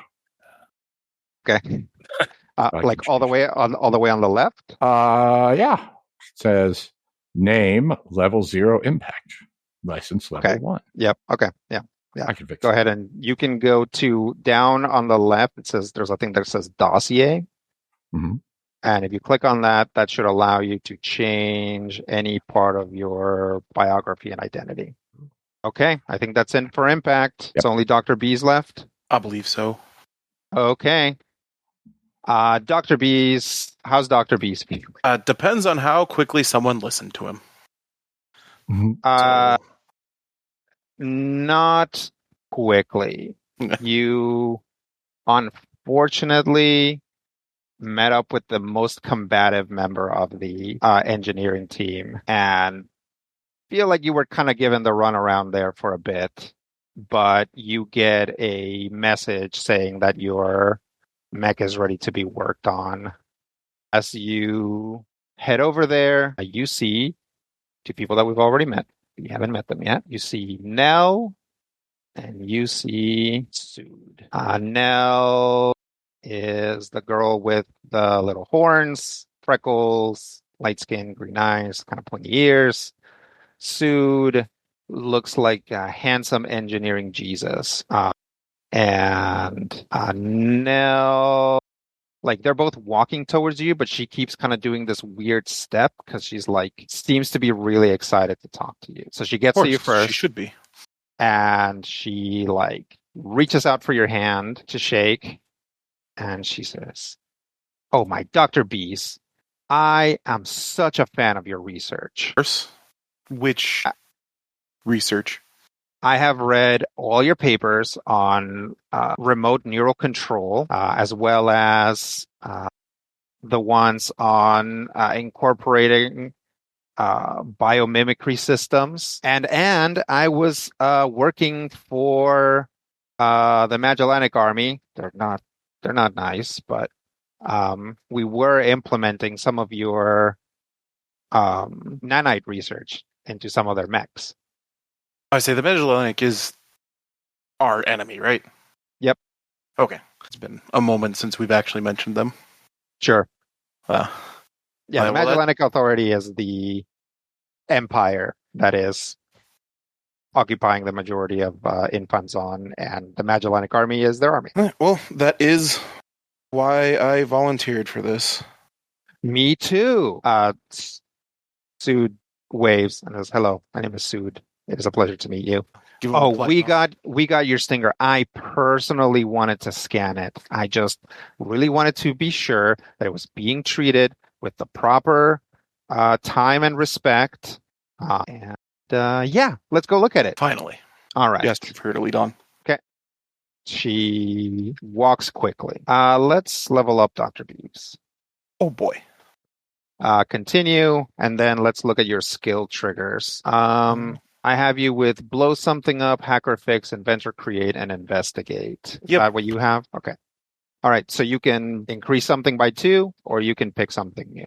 Speaker 2: Okay. Like all the way on the left?
Speaker 7: Yeah. It says name level 0 impact. License level 1.
Speaker 2: Yep. Okay. Yeah.
Speaker 7: I can fix
Speaker 2: Go
Speaker 7: that.
Speaker 2: ahead and you can go to down on the left. It says there's a thing that says dossier. And if you click on that, that should allow you to change any part of your biography and identity. Okay. I think that's it for impact.
Speaker 7: Yep.
Speaker 2: It's only Dr. B's left.
Speaker 6: I believe so.
Speaker 2: Okay. Dr. B's, how's Dr. B's feeling?
Speaker 6: Depends on how quickly someone listened to him.
Speaker 2: Not quickly. You unfortunately met up with the most combative member of the engineering team and feel like you were kind of given the runaround there for a bit, but you get a message saying that your mech is ready to be worked on. As you head over there, you see 2 people that we've already met. You haven't met them yet. You see Nell and you see Sood. Nell is the girl with the little horns, freckles, light skin, green eyes, kind of pointy ears. Sood looks like a handsome engineering Jesus. And Nell, like they're both walking towards you, but she keeps kind of doing this weird step because she's like, seems to be really excited to talk to you. So she gets to you first.
Speaker 6: She should be.
Speaker 2: And she like reaches out for your hand to shake. And she says, Oh my, Dr. Bees. I am such a fan of your research.
Speaker 6: Which research?
Speaker 2: I have read all your papers on remote neural control, as well as the ones on incorporating biomimicry systems. And I was working for the Magellanic Army. They're not nice, but we were implementing some of your nanite research into some of their mechs.
Speaker 6: I say the Magellanic is our enemy, right?
Speaker 2: Yep.
Speaker 6: Okay. It's been a moment since we've actually mentioned them.
Speaker 2: Sure. The
Speaker 6: well,
Speaker 2: Magellanic Authority is the empire that is occupying the majority of Infanzon, and the Magellanic Army is their army.
Speaker 6: Well, that is why I volunteered for this.
Speaker 2: Me too. Sood waves and says, "Hello, my name is Sood. It is a pleasure to meet you." We got your stinger. I personally wanted to scan it. I just really wanted to be sure that it was being treated with the proper time and respect. Let's go look at it.
Speaker 6: Finally.
Speaker 2: All right.
Speaker 6: Yes, for her to lead on.
Speaker 2: Okay. She walks quickly. Let's level up Dr. Beeves.
Speaker 6: Oh boy.
Speaker 2: Continue, and then let's look at your skill triggers. I have you with blow something up, hacker fix, inventor create, and investigate. Is that what you have? Okay. All right. So you can increase something by 2, or you can pick something new.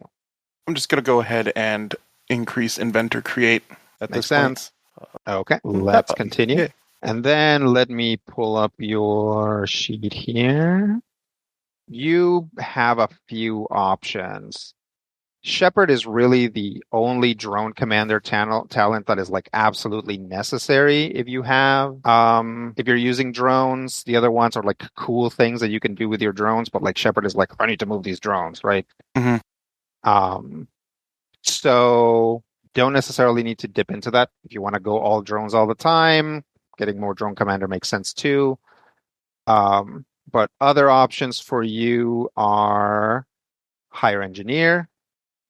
Speaker 6: I'm just going to go ahead and increase inventor create at
Speaker 2: Makes
Speaker 6: this
Speaker 2: sense.
Speaker 6: point.
Speaker 2: Okay. Let's continue. Yeah. And then let me pull up your sheet here. You have a few options. Shepard is really the only drone commander talent that is like absolutely necessary if you have if you're using drones. The other ones are like cool things that you can do with your drones, but like Shepard is like, I need to move these drones, right?
Speaker 6: Mm-hmm.
Speaker 2: So don't necessarily need to dip into that. If you want to go all drones all the time, getting more drone commander makes sense too. But other options for you are higher engineer,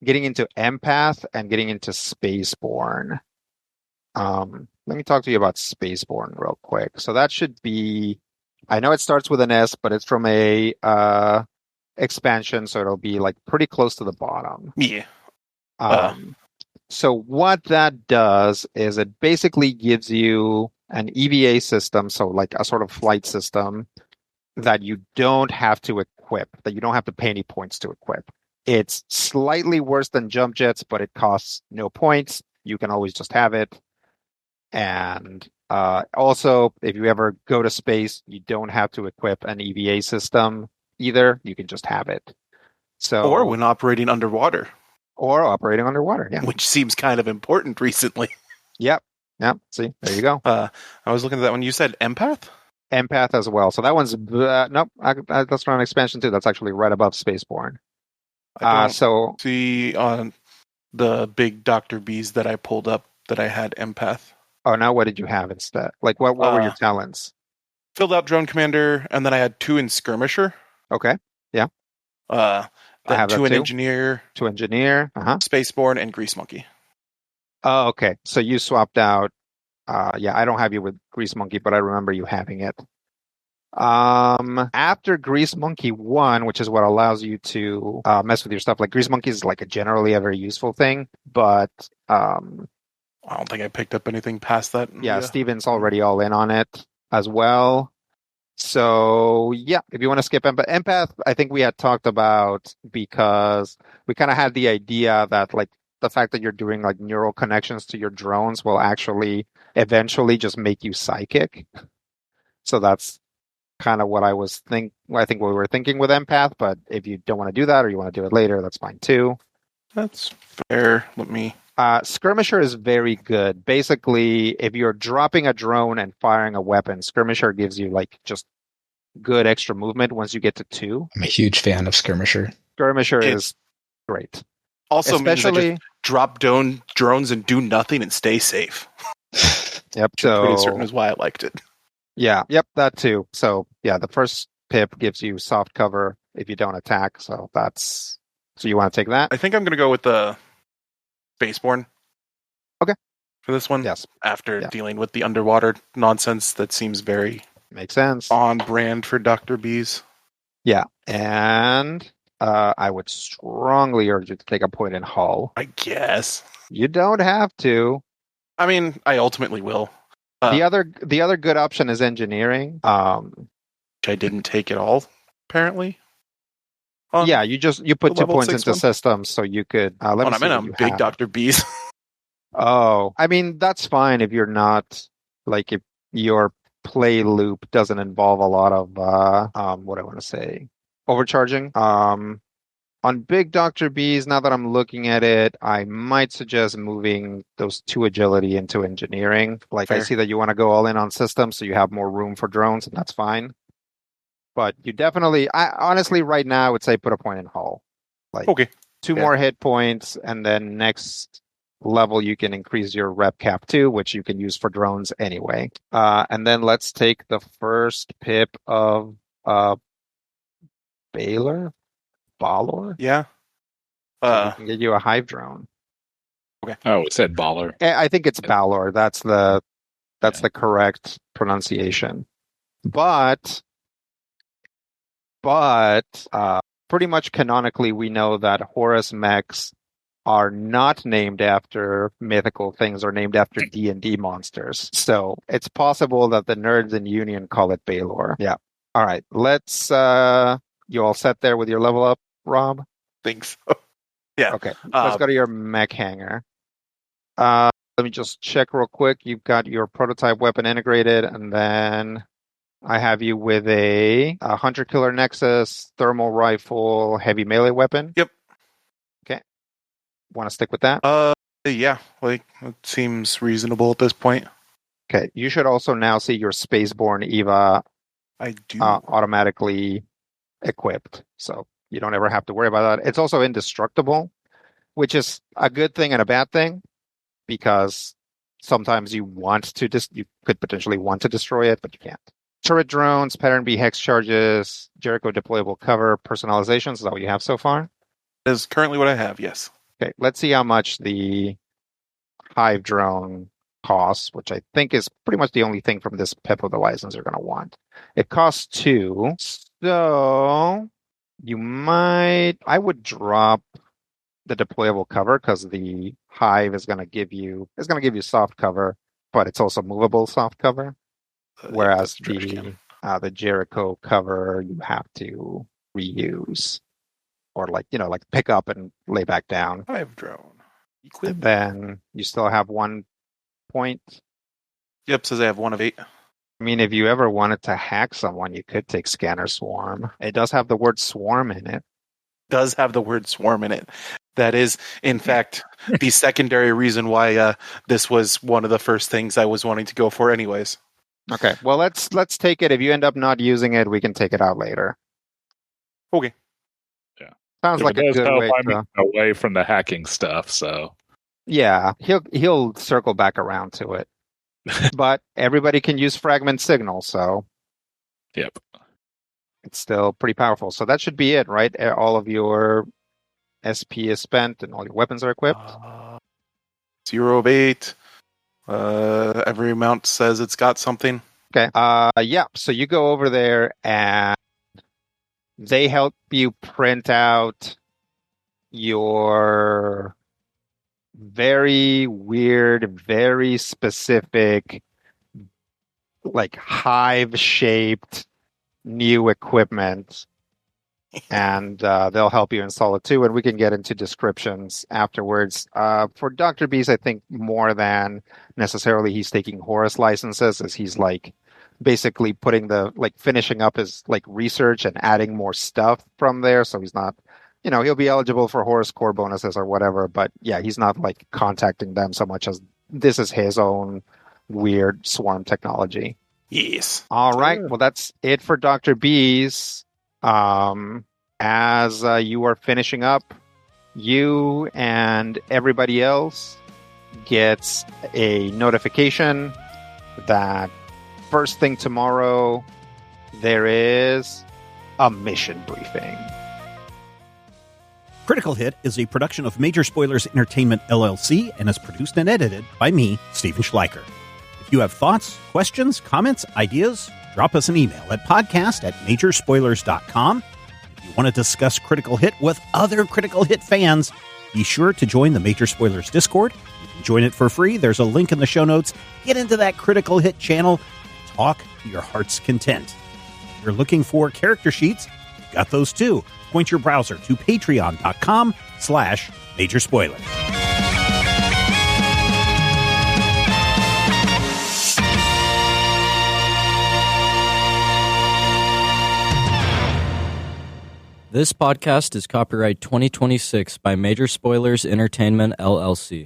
Speaker 2: getting into empath, and getting into spaceborne. Let me talk to you about spaceborne real quick. So that should be, I know it starts with an S, but it's from a expansion, so it'll be like pretty close to the bottom.
Speaker 6: Yeah.
Speaker 2: So what that does is it basically gives you an EVA system, so like a sort of flight system that you don't have to equip, that you don't have to pay any points to equip. It's slightly worse than jump jets, but it costs no points. You can always just have it. And also, if you ever go to space, you don't have to equip an EVA system either. You can just have it.
Speaker 6: Or when operating underwater.
Speaker 2: Yeah.
Speaker 6: Which seems kind of important recently.
Speaker 2: Yep. See, there you go.
Speaker 6: I was looking at that one. You said empath?
Speaker 2: Empath as well. So that one's nope. That's not an expansion too. That's actually right above spaceborne.
Speaker 6: I don't see on the big Dr. Bees that I pulled up that I had empath.
Speaker 2: Oh, now what did you have instead? Like what were your talents?
Speaker 6: Filled out drone commander, and then I had 2 in skirmisher.
Speaker 2: Okay. Yeah.
Speaker 6: I have 2 in engineer.
Speaker 2: 2 engineer.
Speaker 6: Spaceborne and grease monkey.
Speaker 2: Oh, okay. So you swapped out. I don't have you with grease monkey, but I remember you having it. After Grease Monkey 1, which is what allows you to mess with your stuff, like Grease Monkey is like generally a very useful thing, but
Speaker 6: I don't think I picked up anything past that.
Speaker 2: Yeah, Steven's already all in on it as well. So yeah, if you want to skip empath, I think we had talked about, because we kind of had the idea that like the fact that you're doing like neural connections to your drones will actually eventually just make you psychic. So that's kind of what I think we were thinking with empath, but if you don't want to do that or you want to do it later, that's fine too.
Speaker 6: That's fair. Let me...
Speaker 2: Skirmisher is very good. Basically, if you're dropping a drone and firing a weapon, Skirmisher gives you like just good extra movement once you get to 2.
Speaker 5: I'm a huge fan of Skirmisher.
Speaker 2: Skirmisher is great.
Speaker 6: Also means I just drop drones and do nothing and stay safe.
Speaker 2: Yep.
Speaker 6: Which I'm pretty certain is why I liked it.
Speaker 2: Yeah. Yep. That too. So yeah, the first pip gives you soft cover if you don't attack. So you want to take that?
Speaker 6: I think I'm going to go with the Spaceborne.
Speaker 2: Okay.
Speaker 6: For this one?
Speaker 2: Yes.
Speaker 6: After
Speaker 2: Yeah.
Speaker 6: dealing with the underwater nonsense that seems very
Speaker 2: Makes sense.
Speaker 6: on brand for Dr. Bees.
Speaker 2: Yeah. And I would strongly urge you to take a point in hull.
Speaker 6: I guess.
Speaker 2: You don't have to.
Speaker 6: I mean, I ultimately will.
Speaker 2: The other good option is engineering.
Speaker 6: Which I didn't take at all, apparently.
Speaker 2: Yeah, you put 2
Speaker 6: level
Speaker 2: points
Speaker 6: 6
Speaker 2: into
Speaker 6: one?
Speaker 2: systems, so you could. Let me
Speaker 6: I'm
Speaker 2: see
Speaker 6: in
Speaker 2: what
Speaker 6: a
Speaker 2: you
Speaker 6: big
Speaker 2: have.
Speaker 6: Dr. Bees.
Speaker 2: Oh, I mean that's fine if you're not if your play loop doesn't involve a lot of what I want to say, overcharging. On big Dr. Bees, now that I'm looking at it, I might suggest moving those 2 agility into engineering. I
Speaker 6: Fair.
Speaker 2: see that you want to go all in on systems, so you have more room for drones, and that's fine. But you definitely, honestly, right now, I would say put a point in hull.
Speaker 6: Okay.
Speaker 2: 2
Speaker 6: Yeah.
Speaker 2: more hit points, and then next level you can increase your rep cap too, which you can use for drones anyway. And then let's take the first pip of Balor.
Speaker 6: Yeah.
Speaker 2: So we can get you a hive drone.
Speaker 4: Oh, it said baller.
Speaker 2: I think it's Balor. That's the correct pronunciation. But pretty much canonically, we know that Horus Mechs are not named after mythical things or named after D&D monsters. So it's possible that the nerds in Union call it Balor. Yeah. All right. Let's you all set there with your level up, Rob?
Speaker 6: Thanks. Yeah.
Speaker 2: Okay. Let's go to your mech hangar. Let me just check real quick. You've got your prototype weapon integrated, and then I have you with a Hunter Killer Nexus, thermal rifle, heavy melee weapon.
Speaker 6: Yep.
Speaker 2: Okay. Want to stick with that?
Speaker 6: Yeah. It seems reasonable at this point.
Speaker 2: Okay. You should also now see your Spaceborne EVA
Speaker 6: I do.
Speaker 2: automatically equipped. So you don't ever have to worry about that. It's also indestructible, which is a good thing and a bad thing, because sometimes you could potentially want to destroy it, but you can't. Turret drones, pattern B hex charges, Jericho deployable cover, personalizations. Is that what you have so far?
Speaker 6: That is currently what I have, yes.
Speaker 2: Okay, let's see how much the hive drone costs, which I think is pretty much the only thing from this pip of the license you're going to want. It costs 2, so I would drop the deployable cover, because the hive is going to give you soft cover, but it's also movable soft cover. Whereas the Jericho cover you have to reuse, or pick up and lay back down.
Speaker 6: Hive drone.
Speaker 2: And then you still have 1 point.
Speaker 6: Yep, says I have 1 of 8.
Speaker 2: I mean, if you ever wanted to hack someone, you could take Scanner Swarm. It does have the word swarm in it.
Speaker 6: Does have the word swarm in it. That is, in fact, the secondary reason why this was one of the first things I was wanting to go for anyways.
Speaker 2: Okay, well, let's take it. If you end up not using it, we can take it out later.
Speaker 6: Okay.
Speaker 4: Yeah.
Speaker 2: Sounds like a good way to...
Speaker 4: away from the hacking stuff, so...
Speaker 2: Yeah, he'll circle back around to it. But everybody can use fragment signal, so...
Speaker 4: Yep.
Speaker 2: It's still pretty powerful. So that should be it, right? All of your SP is spent and all your weapons are equipped?
Speaker 6: 0 of 8. Every amount says it's got something.
Speaker 2: Okay. Yeah. So you go over there and they help you print out your very weird, very specific, hive-shaped new equipment. And they'll help you install it too, and we can get into descriptions afterwards. For Dr. Bees, I think more than necessarily he's taking Horus licenses, is he's basically putting finishing up his research and adding more stuff from there. So he's not, he'll be eligible for Horus core bonuses or whatever, but yeah, he's not contacting them so much as this is his own weird swarm technology.
Speaker 6: Yes.
Speaker 2: All right. Well, that's it for Dr. Bees. As you are finishing up, you and everybody else gets a notification that first thing tomorrow there is a mission briefing.
Speaker 1: Critical Hit is a production of Major Spoilers Entertainment, LLC, and is produced and edited by me, Stephen Schleicher. If you have thoughts, questions, comments, ideas, drop us an email at podcast@majorspoilers.com. If you want to discuss Critical Hit with other Critical Hit fans, be sure to join the Major Spoilers Discord. You can join it for free. There's a link in the show notes. Get into that Critical Hit channel and talk to your heart's content. If you're looking for character sheets, we've got those too. Point your browser to patreon.com/majorspoilers.
Speaker 8: This podcast is copyright 2026 by Major Spoilers Entertainment, LLC.